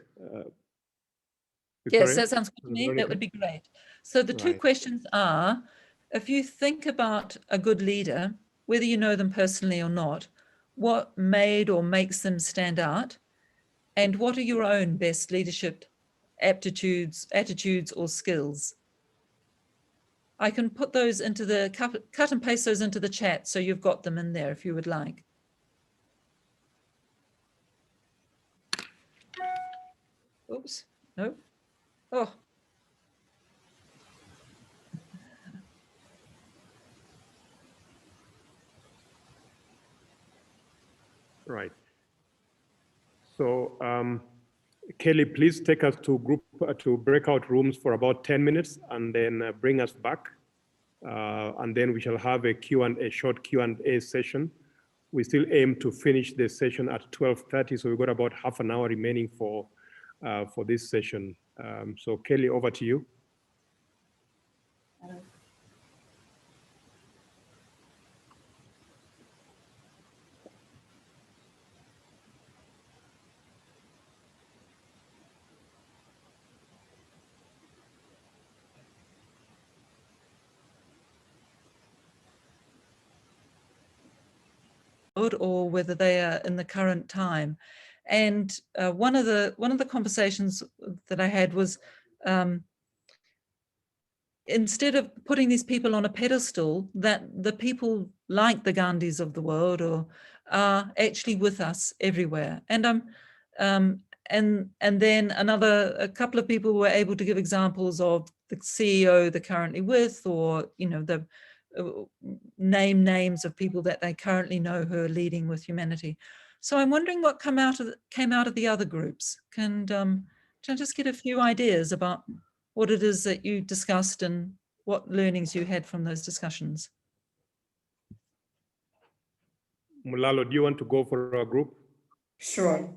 Yes, that sounds good to me. Veronica? That would be great. So the two
Right.
questions are, if you think about a good leader, whether you know them personally or not, what made or makes them stand out? And what are your own best leadership aptitudes, attitudes, or skills? I can put those into the, cut and paste those into the chat so you've got them in there if you would like. Oops, no. Oh.
Right. So Kelly, please take us to to breakout rooms for about 10 minutes and then bring us back. And then we shall have a short Q&A session. We still aim to finish the session at 12:30, so we've got about half an hour remaining for this session. So Kelly, over to you.
Or whether they are in the current time. And one of the conversations that I had was, instead of putting these people on a pedestal, that the people like the Gandhis of the world are actually with us everywhere. And and then a couple of people were able to give examples of the CEO they're currently with, or the names of people that they currently know who are leading with humanity. So I'm wondering what came out of the other groups. Can I just get a few ideas about what it is that you discussed and what learnings you had from those discussions?
Mulalo, do you want to go for our group?
Sure.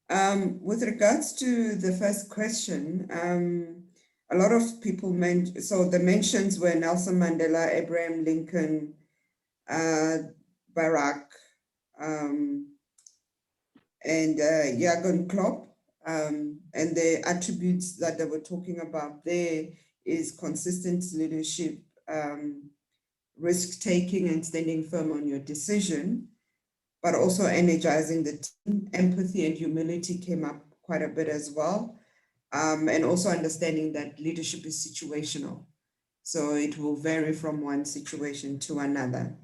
With regards to the first question, a lot of people so the mentions were Nelson Mandela, Abraham Lincoln, Barack, and Jürgen Klopp. And the attributes that they were talking about there is consistent leadership, risk-taking and standing firm on your decision, but also energizing the team. Empathy and humility came up quite a bit as well. And also understanding that leadership is situational. So it will vary from one situation to another.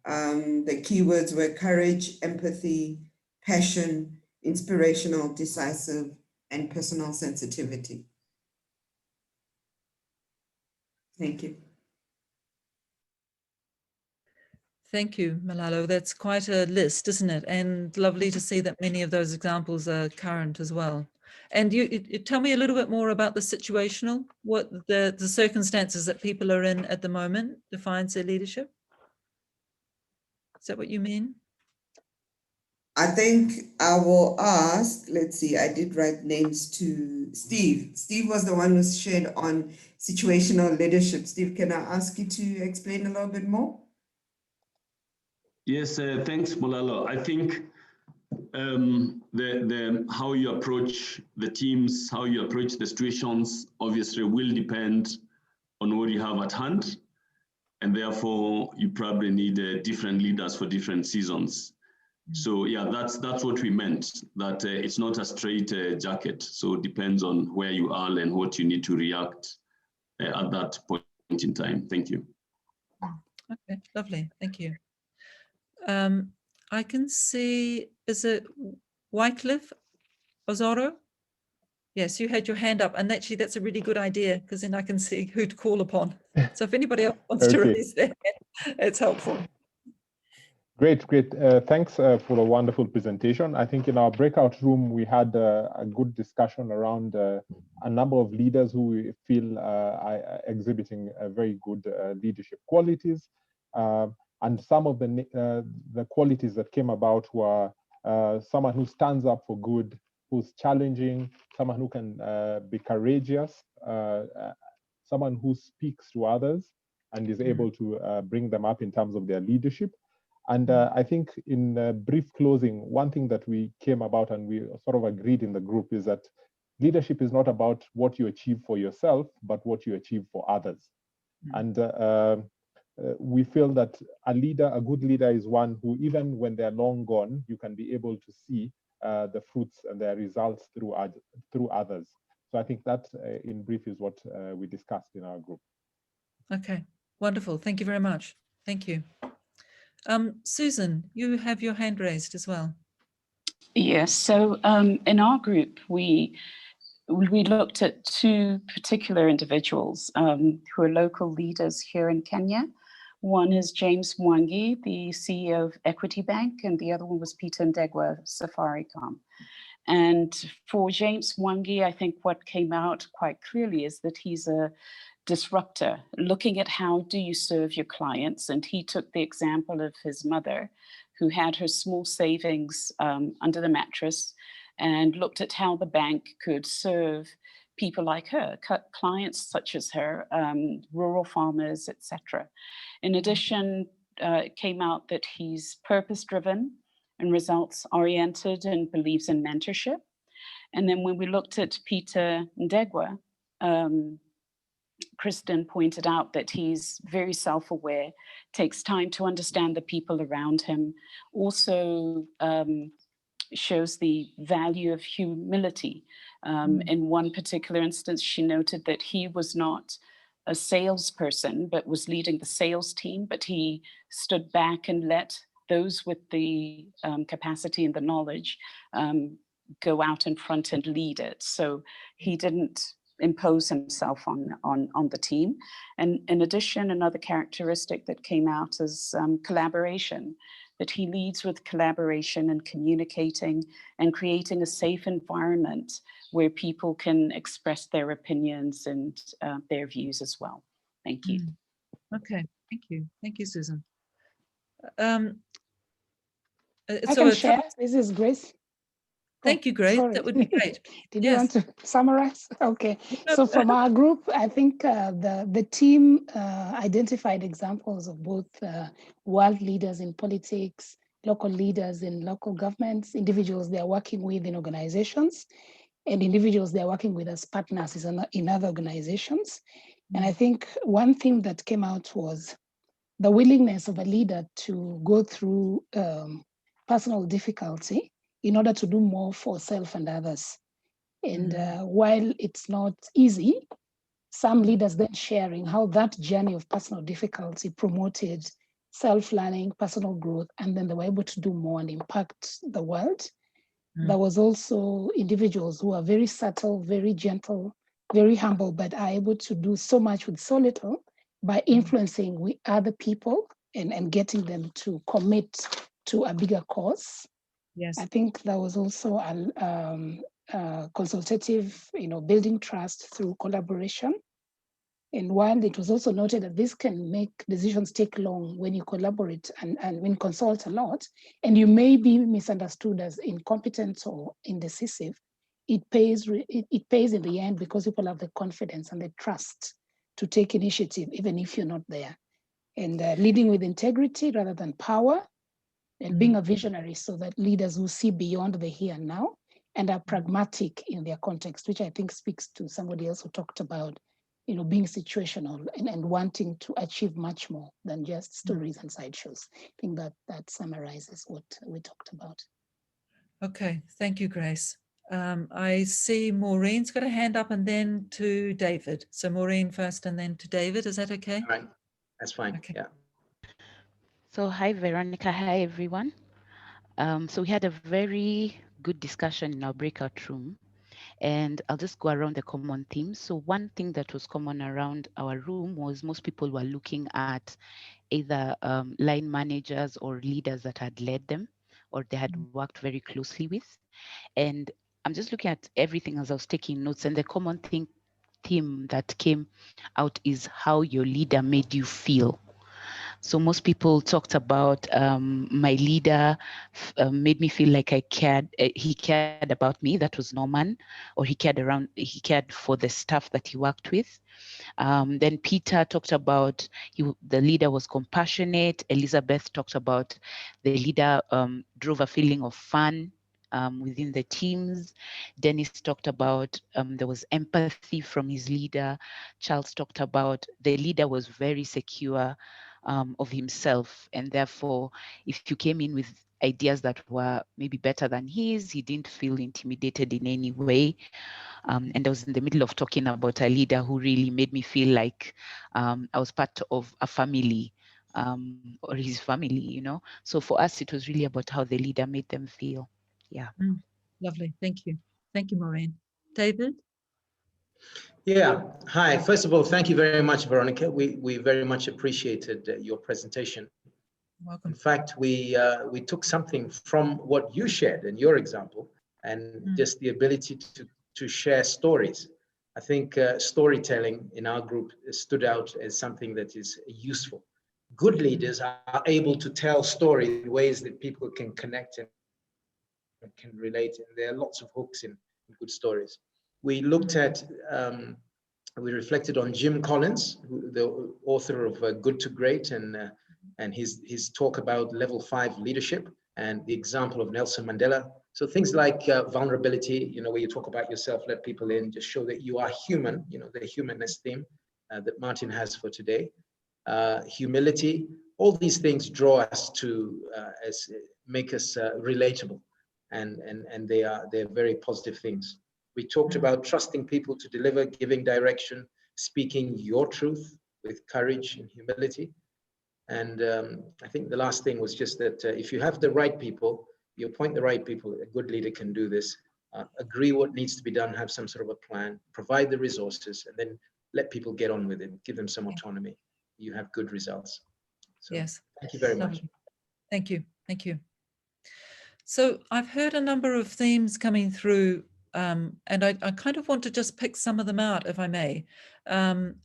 The keywords were courage, empathy, passion, inspirational, decisive, and personal sensitivity. Thank you.
Thank you, Malalo. That's quite a list, isn't it? And lovely to see that many of those examples are current as well. And you tell me a little bit more about the situational, what the circumstances that people are in at the moment defines their leadership. Is that what you mean?
I think I will ask, let's see, I did write names to Steve. Steve was the one who shared on situational leadership. Steve, can I ask you to explain a little bit more?
Yes, thanks, Mulalo. I think how you approach the teams, how you approach the situations, obviously will depend on what you have at hand. And therefore, you probably need different leaders for different seasons. So yeah, that's what we meant, that it's not a straight jacket. So it depends on where you are and what you need to react at that point in time. Thank you.
Okay, lovely. Thank you. I can see, is it Wycliffe Ozoro? Yes, you had your hand up, and actually that's a really good idea, because then I can see who to call upon. So if anybody else wants to raise their hand, it's helpful.
Great. Thanks for a wonderful presentation. I think in our breakout room, we had a good discussion around a number of leaders who we feel are exhibiting very good leadership qualities. And some of the qualities that came about were someone who stands up for good, who's challenging, someone who can be courageous, someone who speaks to others and is able to bring them up in terms of their leadership. And I think in brief closing, one thing that we came about and we sort of agreed in the group is that leadership is not about what you achieve for yourself, but what you achieve for others. And we feel that a good leader is one who, even when they're long gone, you can be able to see the fruits and their results through others. So I think that in brief is what we discussed in our group.
Okay, wonderful. Thank you very much. Thank you. Susan, you have your hand raised as well.
Yes, so in our group, we looked at two particular individuals who are local leaders here in Kenya. One is James Mwangi, the CEO of Equity Bank, and the other one was Peter Ndegwa of Safaricom. And for James Mwangi, I think what came out quite clearly is that he's a disruptor, looking at how do you serve your clients. And he took the example of his mother, who had her small savings under the mattress, and looked at how the bank could serve people like her, clients such as her, rural farmers, etc. In addition, it came out that he's purpose-driven and results-oriented and believes in mentorship. And then when we looked at Peter Ndegwa, Kristen pointed out that he's very self-aware, takes time to understand the people around him, also shows the value of humility. In one particular instance, she noted that he was not a salesperson, but was leading the sales team, but he stood back and let those with the capacity and the knowledge go out in front and lead it. So he didn't impose himself on the team. And in addition, another characteristic that came out is collaboration, that he leads with collaboration and communicating and creating a safe environment where people can express their opinions and their views as well. Thank you.
Okay, thank you. Thank you, Susan.
I can share. This is Grace.
Thank you, Grace.
Sorry.
That would be great.
Did you want to summarize? Okay. So from our group, I think the team identified examples of both world leaders in politics, local leaders in local governments, individuals they are working with in organizations, and individuals they are working with as partners in other organizations. And I think one thing that came out was the willingness of a leader to go through personal difficulty in order to do more for self and others. And while it's not easy, some leaders then sharing how that journey of personal difficulty promoted self-learning, personal growth, and then they were able to do more and impact the world. There was also individuals who are very subtle, very gentle, very humble, but are able to do so much with so little by influencing with other people and getting them to commit to a bigger cause.
Yes.
I think there was also a consultative, building trust through collaboration. And while it was also noted that this can make decisions take long when you collaborate and when you consult a lot, and you may be misunderstood as incompetent or indecisive, it pays in the end because people have the confidence and the trust to take initiative, even if you're not there. And leading with integrity rather than power, and being a visionary so that leaders who see beyond the here and now and are pragmatic in their context, which I think speaks to somebody else who talked about, being situational and wanting to achieve much more than just stories and sideshows. I think that summarizes what we talked about.
Okay, thank you, Grace. I see Maureen's got a hand up and then to David. So Maureen first and then to David, is that okay?
All right, that's fine,
okay.
Yeah.
So hi, Veronica. Hi, everyone. So we had a very good discussion in our breakout room, and I'll just go around the common themes. So one thing that was common around our room was most people were looking at either line managers or leaders that had led them or they had worked very closely with. And I'm just looking at everything as I was taking notes, and the common theme that came out is how your leader made you feel. So most people talked about my leader made me feel like I cared. He cared about me. That was Norman, or he cared for the staff that he worked with. Then Peter talked about the leader was compassionate. Elizabeth talked about the leader drove a feeling of fun within the teams. Dennis talked about there was empathy from his leader. Charles talked about the leader was very secure of himself, and therefore if you came in with ideas that were maybe better than his, he didn't feel intimidated in any way. And I was in the middle of talking about a leader who really made me feel like I was part of a family or his family, So for us, it was really about how the leader made them feel. Yeah.
Lovely. Thank you. Thank you, Maureen. David?
Yeah. Hi. First of all, thank you very much, Veronica. We very much appreciated your presentation.
Welcome.
In fact, we took something from what you shared in your example, and just the ability to share stories. I think storytelling in our group stood out as something that is useful. Good leaders are able to tell stories in ways that people can connect and can relate. And there are lots of hooks in good stories. We looked at, we reflected on Jim Collins, the author of Good to Great, and his talk about level 5 leadership and the example of Nelson Mandela. So things like vulnerability, where you talk about yourself, let people in, just show that you are human, the humanness theme that Martin has for today. Humility, all these things draw us to, make us relatable, and they're very positive things. We talked about trusting people to deliver, giving direction, speaking your truth with courage and humility. And I think the last thing was just that if you have the right people, you appoint the right people, a good leader can do this. agree what needs to be done, have some sort of a plan, provide the resources, and then let people get on with it, give them some autonomy. You have good results. So,
yes.
Thank you very much.
Lovely. Thank you. Thank you. So I've heard a number of themes coming through, and I kind of want to just pick some of them out, if I may. And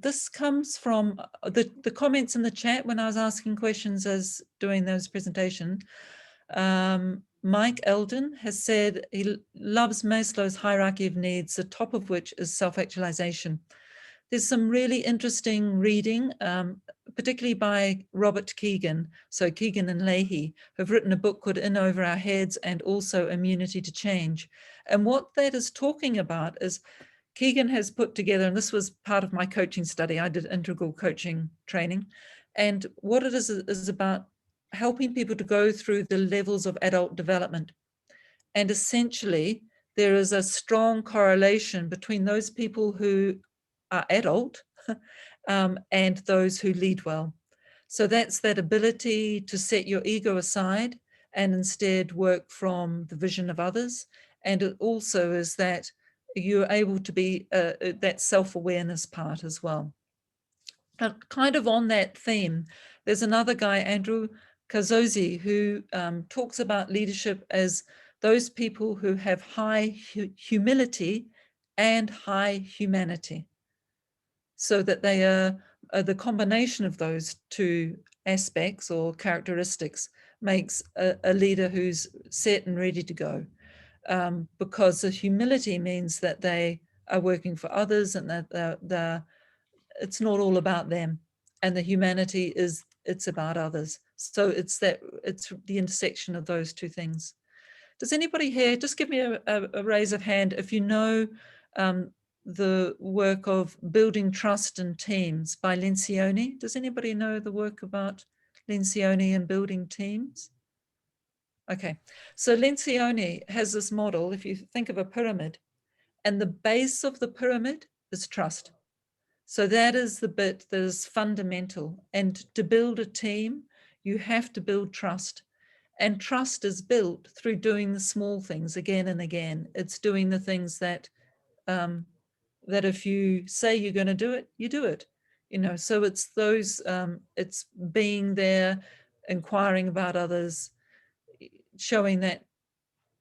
this comes from the comments in the chat when I was asking questions as doing those presentation. Mike Eldon has said he loves Maslow's hierarchy of needs, the top of which is self-actualization. There's some really interesting reading, particularly by Robert Keegan. So Keegan and Leahy have written a book called In Over Our Heads and also Immunity to Change. And what that is talking about is Keegan has put together, and this was part of my coaching study, I did integral coaching training. And what it is about helping people to go through the levels of adult development. And essentially, there is a strong correlation between those people who are adult and those who lead well. So that's that ability to set your ego aside and instead work from the vision of others. And it also is that you're able to be that self-awareness part as well. Kind of on that theme, there's another guy, Andrew Kazozi, who talks about leadership as those people who have high humility and high humanity. So that they are the combination of those two aspects or characteristics makes a leader who's set and ready to go. Because the humility means that they are working for others and that it's not all about them. And the humanity is, it's about others. So it's the intersection of those two things. Does anybody here, just give me a raise of hand if you know the work of Building Trust in Teams by Lencioni. Does anybody know the work about Lencioni and building teams? Okay, so Lencioni has this model, if you think of a pyramid, and the base of the pyramid is trust. So that is the bit that is fundamental. And to build a team, you have to build trust. And trust is built through doing the small things again and again. It's doing the things that that if you say you're going to do it, you do it. You know, so it's those, it's being there, inquiring about others, showing that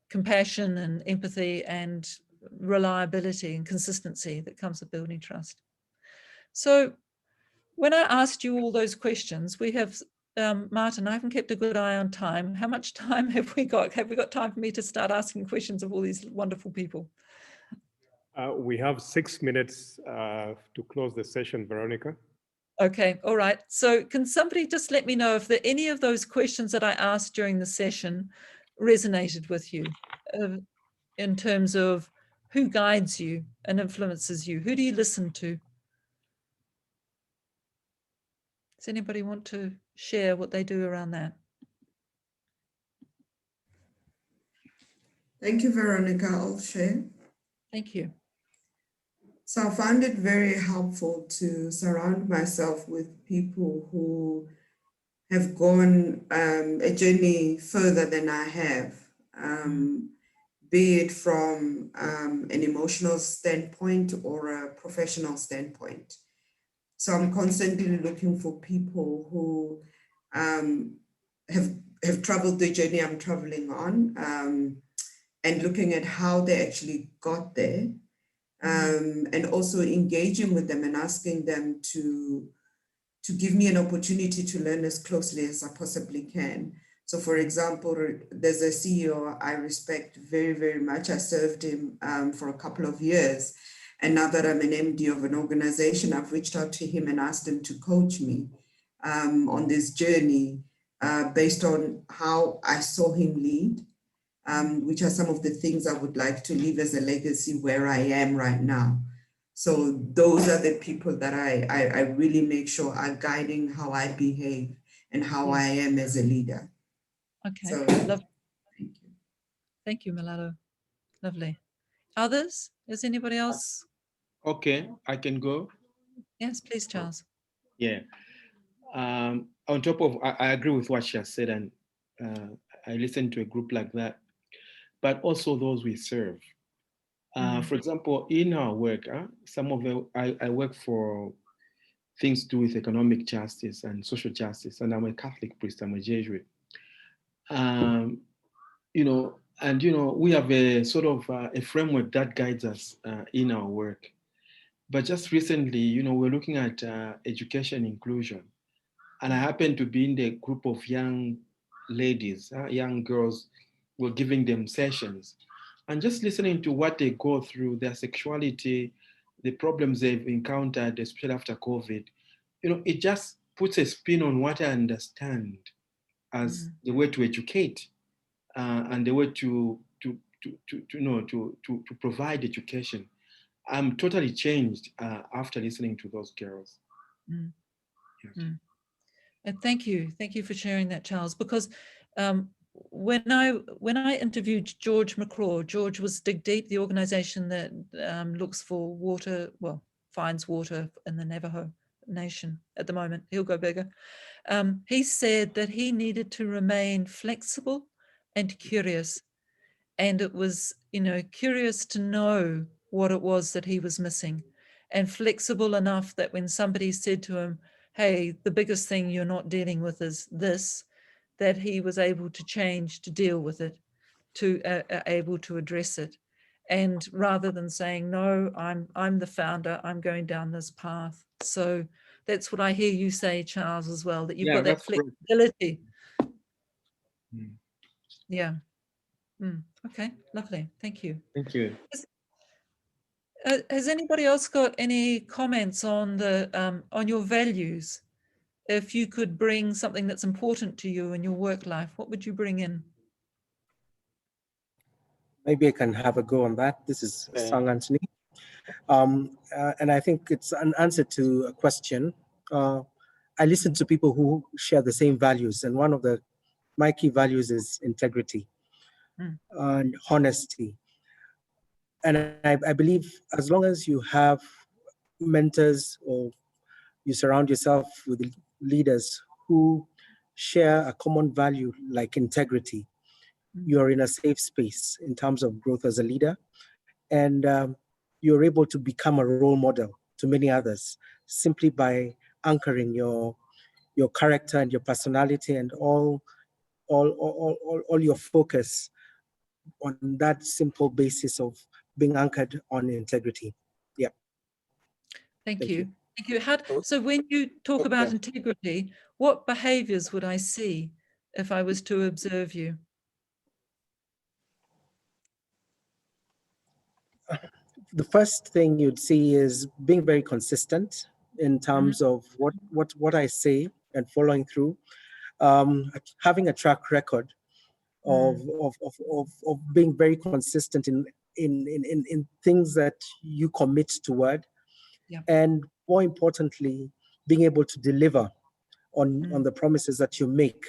compassion and empathy and reliability and consistency that comes with building trust. So when I asked you all those questions, we have, Martin, I haven't kept a good eye on time. How much time have we got? Have we got time for me to start asking questions of all these wonderful people?
We have 6 minutes to close the session, Veronica.
Okay, all right. So can somebody just let me know if there any of those questions that I asked during the session resonated with you in terms of who guides you and influences you? Who do you listen to? Does anybody want to share what they do around that?
Thank you, Veronica. I'll share.
Thank you.
So I found it very helpful to surround myself with people who have gone a journey further than I have, be it from an emotional standpoint or a professional standpoint. So I'm constantly looking for people who have traveled the journey I'm traveling on, and looking at how they actually got there. And also engaging with them and asking them to give me an opportunity to learn as closely as I possibly can. So for example, there's a CEO I respect very, very much. I served him for a couple of years. And now that I'm an MD of an organization, I've reached out to him and asked him to coach me on this journey based on how I saw him lead. Which are some of the things I would like to leave as a legacy where I am right now. So those are the people that I really make sure are guiding how I behave and how I am as a leader.
Okay,
so,
lovely.
Thank you.
Thank you, Milado. Lovely. Others? Is anybody else?
Okay, I can go.
Yes, please, Charles.
Yeah. On top of, I agree with what she has said, and I listened to a group like that. but also those we serve. For example, in our work, I work for things to do with economic justice and social justice, and I'm a Catholic priest, I'm a Jesuit. We have a sort of a framework that guides us in our work. But just recently, we're looking at education inclusion. And I happen to be in the group of young ladies, young girls. We're giving them sessions. And just listening to what they go through, their sexuality, the problems they've encountered, especially after COVID, it just puts a spin on what I understand as the way to educate and the way to provide education. I'm totally changed after listening to those girls. Yes.
And thank you for sharing that, Charles, because when I interviewed George Mccraw, George was Dig Deep, the organization that looks for water, finds water in the Navajo Nation at the moment. He'll go bigger. He said that he needed to remain flexible and curious. And it was, curious to know what it was that he was missing, and flexible enough that when somebody said to him, hey, the biggest thing you're not dealing with is this, that he was able to change to deal with it, to able to address it. And rather than saying, no, I'm the founder, I'm going down this path. So that's what I hear you say, Charles, as well, that you've got that flexibility. Yeah. Okay, lovely. Thank you.
Thank you.
Has anybody else got any comments on on your values? If you could bring something that's important to you in your work life, what would you bring in?
Maybe I can have a go on that. This is Sang Anthony. And I think it's an answer to a question. I listen to people who share the same values, and one of my key values is integrity and honesty. And I believe as long as you have mentors or you surround yourself with leaders who share a common value like integrity, you are in a safe space in terms of growth as a leader. And you're able to become a role model to many others simply by anchoring your character and your personality and all your focus on that simple basis of being anchored on integrity. Yeah.
Thank you. Thank you. So when you talk about integrity, what behaviors would I see if I was to observe you?
The first thing you'd see is being very consistent in terms of what I say and following through, having a track record of being very consistent in things that you commit toward, and more importantly, being able to deliver on the promises that you make,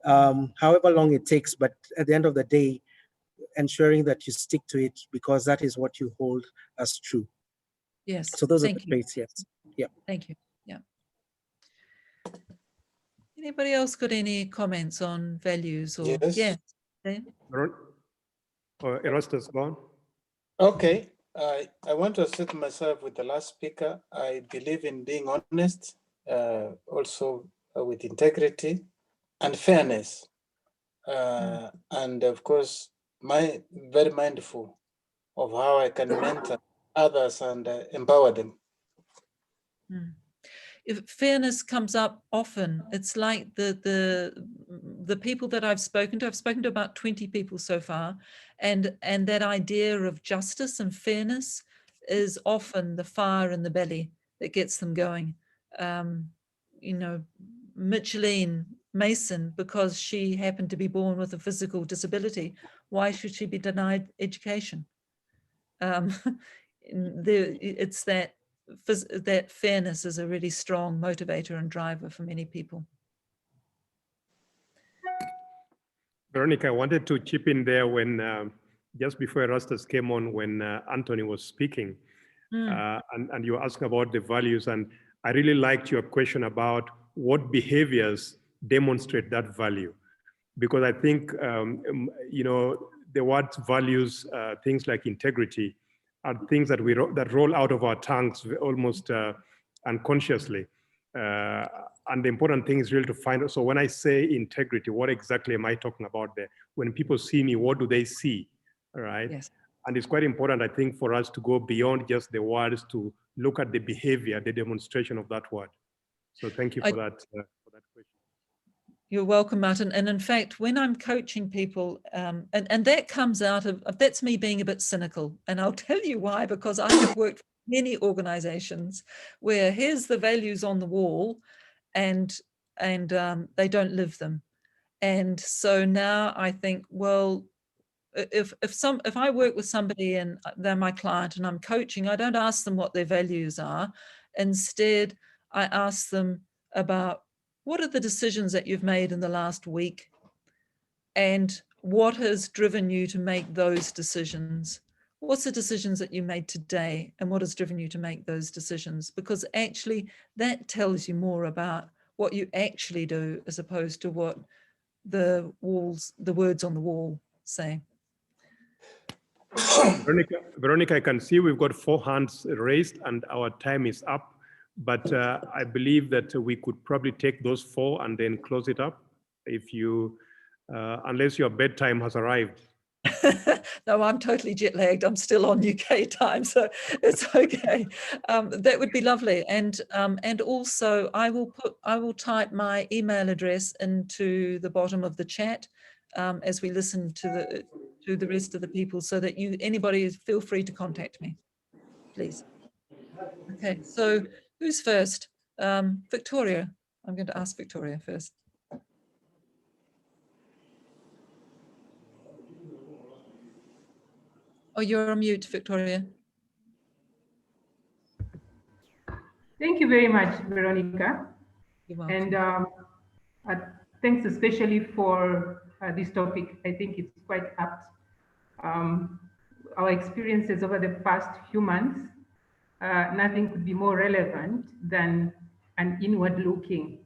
however long it takes, but at the end of the day, ensuring that you stick to it because that is what you hold as true.
Yes.
So those are the traits, yes. Yeah.
Thank you. Yeah. Anybody else got any comments on values or?
Yes.
Yeah.
Erastus, go on.
Okay. I want to assert myself with the last speaker. I believe in being honest, also with integrity and fairness. And of course, very mindful of how I can mentor others and empower them.
If fairness comes up often, it's like the people that I've spoken to about 20 people so far, and that idea of justice and fairness is often the fire in the belly that gets them going. Micheline Mason, because she happened to be born with a physical disability, why should she be denied education? It's that fairness is a really strong motivator and driver for many people.
Veronica, I wanted to chip in there when, just before Erastus came on, when Anthony was speaking, and you were asking about the values, and I really liked your question about what behaviors demonstrate that value. Because I think, the words values, things like integrity, are things that that roll out of our tongues almost unconsciously. And the important thing is really to find, so when I say integrity, what exactly am I talking about there? When people see me, what do they see, all right?
Yes.
And it's quite important, I think, for us to go beyond just the words to look at the behavior, the demonstration of that word. So thank you for that question.
You're welcome, Martin. And in fact, when I'm coaching people, and that comes out of, that's me being a bit cynical. And I'll tell you why, because I have worked for many organizations where here's the values on the wall and they don't live them. And so now I think, well, if I work with somebody and they're my client and I'm coaching, I don't ask them what their values are. Instead, I ask them about what are the decisions that you've made in the last week and what has driven you to make those decisions? What's the decisions that you made today and what has driven you to make those decisions? Because actually that tells you more about what you actually do as opposed to what the words on the wall say.
Veronica, I can see we've got 4 hands raised and our time is up, but I believe that we could probably take those 4 and then close it up if you, unless your bedtime has arrived.
No, I'm totally jet lagged. I'm still on UK time, so it's okay. That would be lovely. And also I will type my email address into the bottom of the chat as we listen to the rest of the people, so that anybody feel free to contact me, please. Okay, so who's first? Victoria. I'm going to ask Victoria first. Oh, you're on mute, Victoria.
Thank you very much, Veronica.
You're welcome.
And thanks especially for this topic. I think it's quite apt. Our experiences over the past few months, nothing could be more relevant than an inward-looking,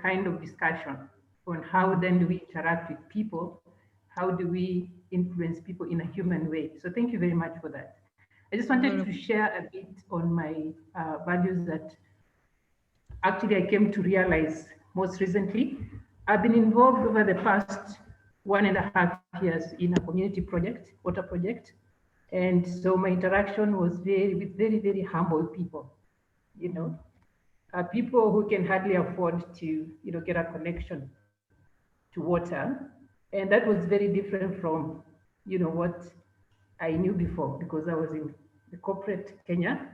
kind of discussion on how then do we interact with people, how do we influence people in a human way. So thank you very much for that. I just wanted to share a bit on my values that actually I came to realize most recently. I've been involved over the past 1.5 years in a community project, water project. And so my interaction was with very, very humble people, people who can hardly afford to, get a connection to water. And that was very different from, what I knew before, because I was in the corporate Kenya.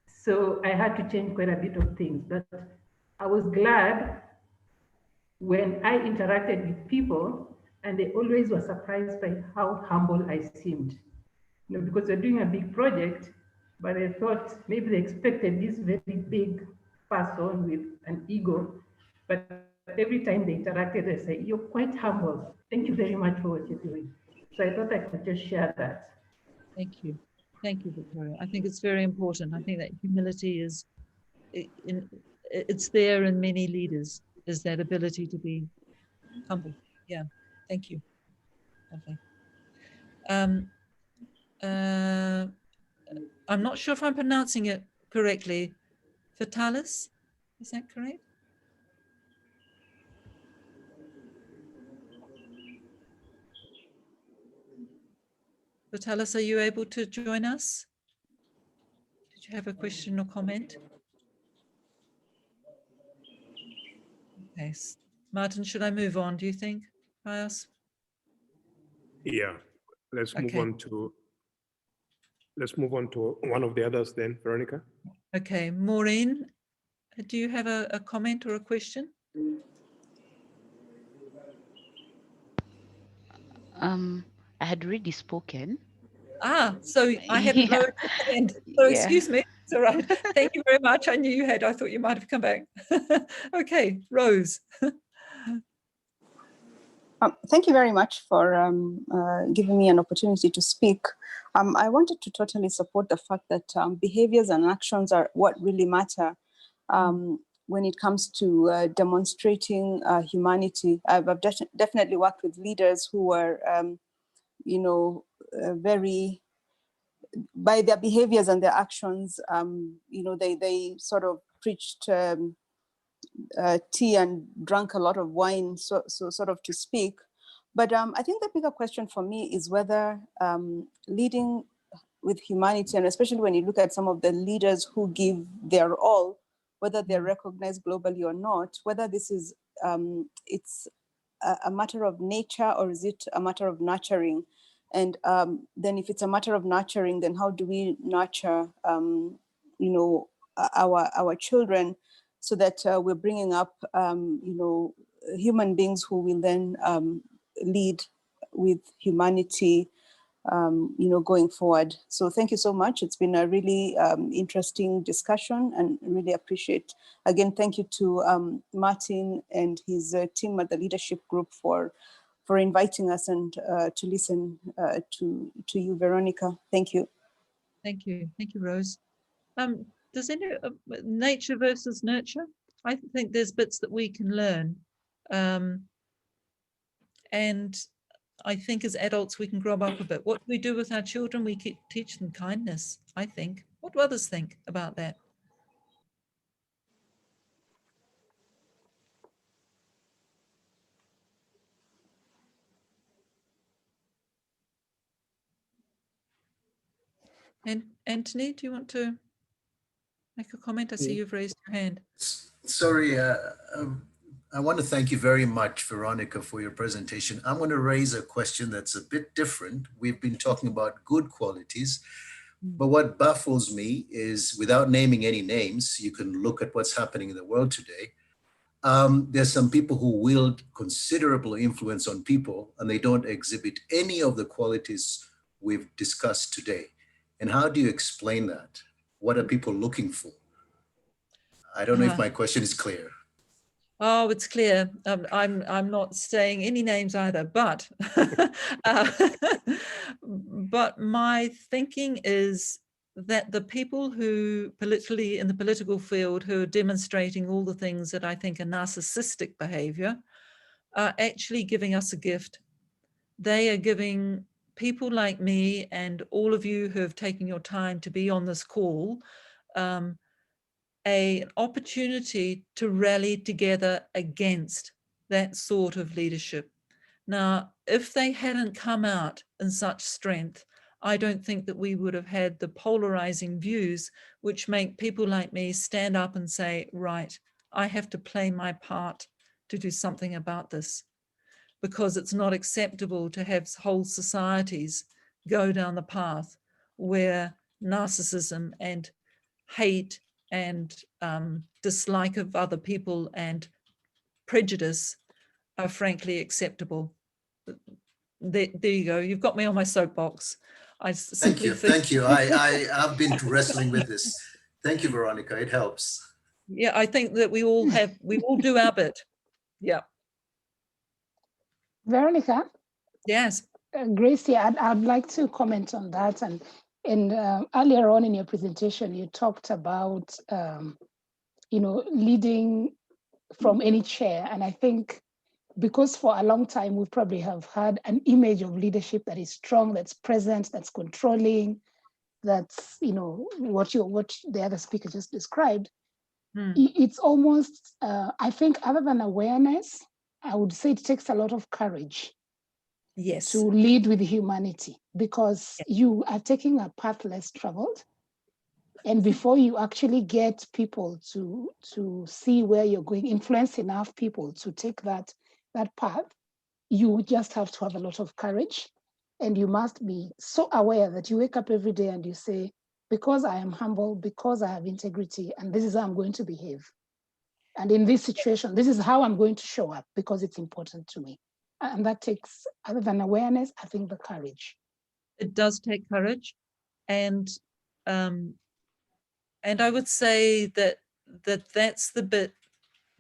So I had to change quite a bit of things, but I was glad when I interacted with people and they always were surprised by how humble I seemed. Because we're doing a big project, but I thought maybe they expected this very big person with an ego, but every time they interacted, they say, you're quite humble. Thank you very much for what you're doing. So I thought I could just share that.
Thank you. Thank you, Victoria. I think it's very important. I think that humility is, it's there in many leaders, is that ability to be humble. Yeah, thank you. Lovely. I'm not sure if I'm pronouncing it correctly. Vitalis, is that correct? Vitalis, are you able to join us? Did you have a question or comment? Okay, Martin, should I move on, do you think?
Yeah, let's move on to one of the others then, Veronica.
Okay, Maureen, do you have a comment or a question?
I had already spoken.
So I haven't lowered your hand. So excuse me. It's all right. Thank you very much. I knew you had. I thought you might have come back. Okay, Rose.
Thank you very much for giving me an opportunity to speak. I wanted to totally support the fact that behaviors and actions are what really matter when it comes to demonstrating humanity. I've definitely worked with leaders who were you know, very, by their behaviors and their actions, you know, they sort of preached tea and drank a lot of wine, so sort of to speak. But I think the bigger question for me is whether leading with humanity, and especially when you look at some of the leaders who give their all, whether they're recognized globally or not, whether this is, it's a matter of nature or is it a matter of nurturing? And then if it's a matter of nurturing, then how do we nurture, you know, our children so that we're bringing up, you know, human beings who will then lead with humanity, you know, going forward. So thank you so much. It's been a really interesting discussion, and really appreciate, again, thank you to Martin and his team at the leadership group for inviting us and to listen to you, Veronica. Thank you.
Thank you. Thank you, Rose. Does any nature versus nurture? I think there's bits that we can learn. And I think as adults, we can grow up a bit. What we do with our children, we teach them kindness, I think. What do others think about that? And Anthony, do you want to make a comment? I see you've raised your hand.
Sorry, I want to thank you very much, Veronica, for your presentation. I'm going to raise a question that's a bit different. We've been talking about good qualities, but what baffles me is, without naming any names, you can look at what's happening in the world today. There's some people who wield considerable influence on people and they don't exhibit any of the qualities we've discussed today. And how do you explain that? What are people looking for? I don't know if my question is clear.
Oh, it's clear. I'm not saying any names either, but but my thinking is that the people who politically, in the political field, who are demonstrating all the things that I think are narcissistic behavior, are actually giving us a gift. They are giving people like me and all of you who have taken your time to be on this call an opportunity to rally together against that sort of leadership. Now, if they hadn't come out in such strength, I don't think that we would have had the polarizing views which make people like me stand up and say, right, I have to play my part to do something about this, because it's not acceptable to have whole societies go down the path where narcissism and hate and dislike of other people and prejudice are frankly acceptable. There you go. You've got me on my soapbox.
Thank you. Thank you. I've been wrestling with this. Thank you, Veronica. It helps.
Yeah, I think that we all do our bit. Yeah.
Veronica?
Yes.
Gracie, I'd like to comment on that. And earlier on in your presentation, you talked about, you know, leading from any chair. And I think because for a long time, we probably have had an image of leadership that is strong, that's present, that's controlling, that's, you know, what the other speaker just described. It's almost, I think, other than awareness, I would say it takes a lot of courage.
Yes.
To lead with humanity, because you are taking a path less traveled. And before you actually get people to see where you're going, influence enough people to take that path, you just have to have a lot of courage. And you must be so aware that you wake up every day and you say, because I am humble, because I have integrity, and this is how I'm going to behave. And in this situation, this is how I'm going to show up because it's important to me. And that takes, other than awareness, I think the courage.
It does take courage. And I would say that's the bit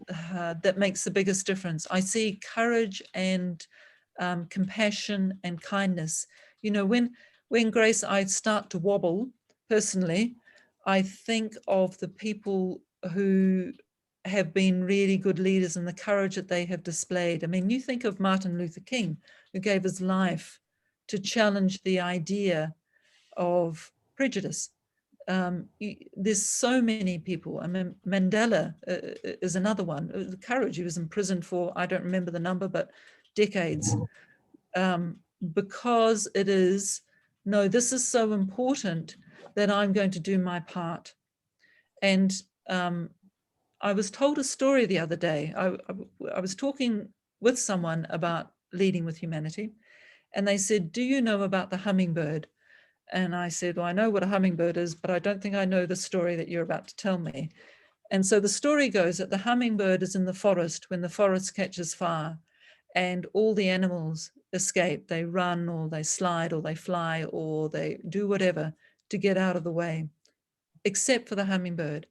that makes the biggest difference. I see courage and compassion and kindness. You know, when Grace, I start to wobble personally, I think of the people who have been really good leaders and the courage that they have displayed. I mean, you think of Martin Luther King, who gave his life to challenge the idea of prejudice. There's so many people. I mean, Mandela is another one. Courage, he was imprisoned for, I don't remember the number, but decades. Because it is, no, this is so important that I'm going to do my part. And I was told a story the other day. I was talking with someone about leading with humanity, and they said, do you know about the hummingbird? And I said, well, I know what a hummingbird is, but I don't think I know the story that you're about to tell me. And so the story goes that the hummingbird is in the forest when the forest catches fire, and all the animals escape. They run, or they slide, or they fly, or they do whatever to get out of the way, except for the hummingbird.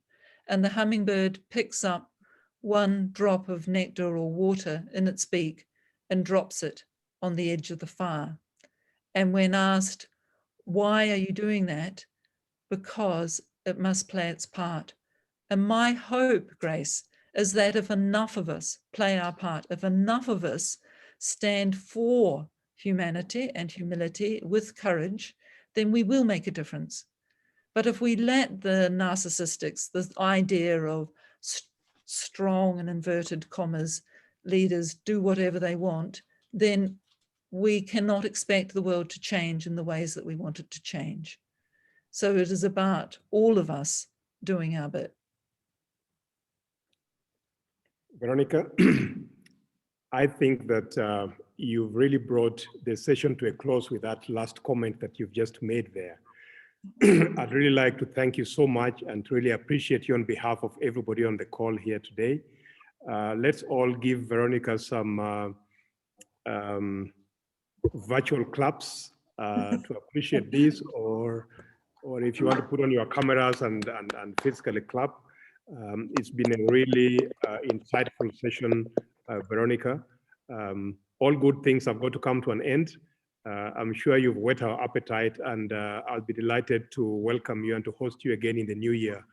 And the hummingbird picks up one drop of nectar or water in its beak and drops it on the edge of the fire. And when asked, why are you doing that? Because it must play its part. And my hope, Grace, is that if enough of us play our part, if enough of us stand for humanity and humility with courage, then we will make a difference. But if we let the narcissistics, the idea of strong and inverted commas leaders do whatever they want, then we cannot expect the world to change in the ways that we want it to change. So it is about all of us doing our bit.
Veronica, I think that you've really brought the session to a close with that last comment that you've just made there. I'd really like to thank you so much and to really appreciate you on behalf of everybody on the call here today. Let's all give Veronica some virtual claps to appreciate this, or if you want to put on your cameras and physically clap. It's been a really insightful session, Veronica. All good things have got to come to an end. I'm sure you've whet our appetite, and I'll be delighted to welcome you and to host you again in the new year,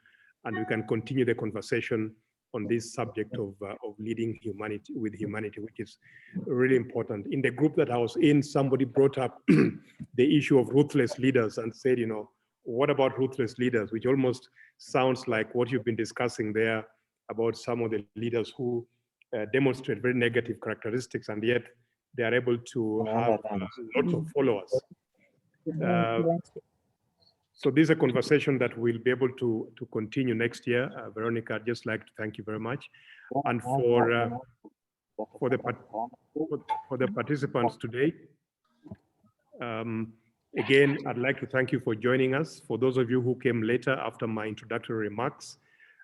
and we can continue the conversation on this subject of leading humanity with humanity, which is really important. In the group that I was in, somebody brought up the issue of ruthless leaders and said, you know, what about ruthless leaders, which almost sounds like what you've been discussing there about some of the leaders who demonstrate very negative characteristics, and yet they are able to have lots of followers. So this is a conversation that we'll be able to continue next year. Veronica, I'd just like to thank you very much. And for the participants today, again, I'd like to thank you for joining us. For those of you who came later after my introductory remarks,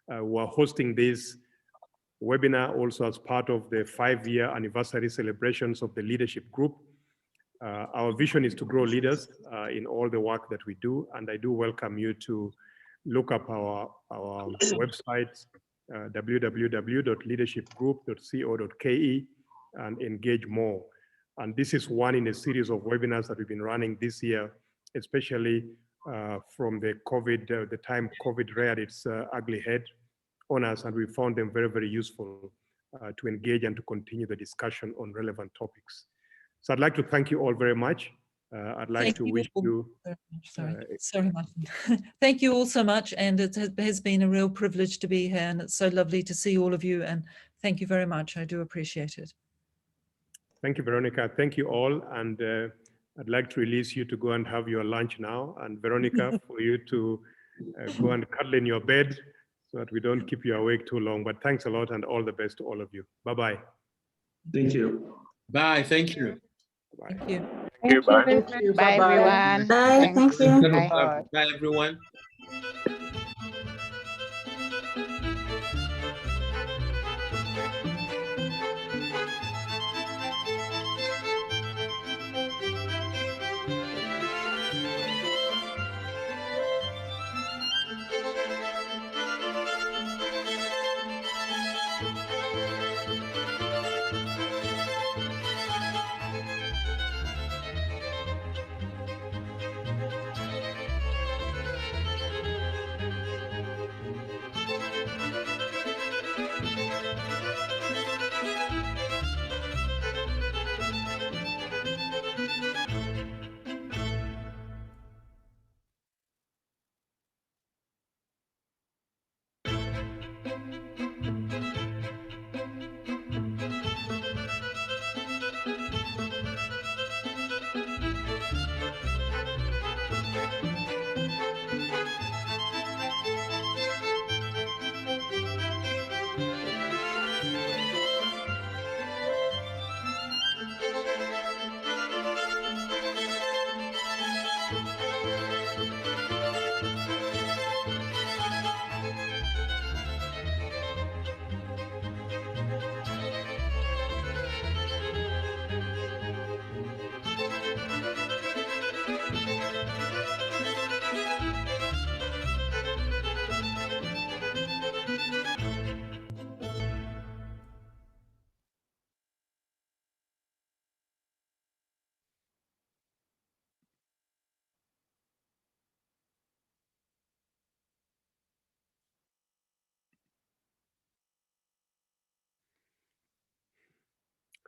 we're hosting this webinar also as part of the 5-year anniversary celebrations of the leadership group. Our vision is to grow leaders in all the work that we do, and I do welcome you to look up our website, www.leadershipgroup.co.ke, and engage more. And this is one in a series of webinars that we've been running this year, especially from the time COVID reared its ugly head on us, and we found them very, very useful to engage and to continue the discussion on relevant topics. So I'd like to thank you all very much. I'd like to wish you...
Sorry, Martin. Thank you all so much, and it has been a real privilege to be here, and it's so lovely to see all of you, and thank you very much. I do appreciate it.
Thank you, Veronica. Thank you all, and I'd like to release you to go and have your lunch now, and Veronica, for you to go and cuddle in your bed so that we don't keep you awake too long. But thanks a lot, and all the best to all of you. Bye-bye.
Thank you.
Bye. Thank you.
Thank you.
Thank you.
Bye.
Thank you. Bye, everyone.
Bye. Thank you.
Bye, everyone.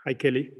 Hi, Kelly.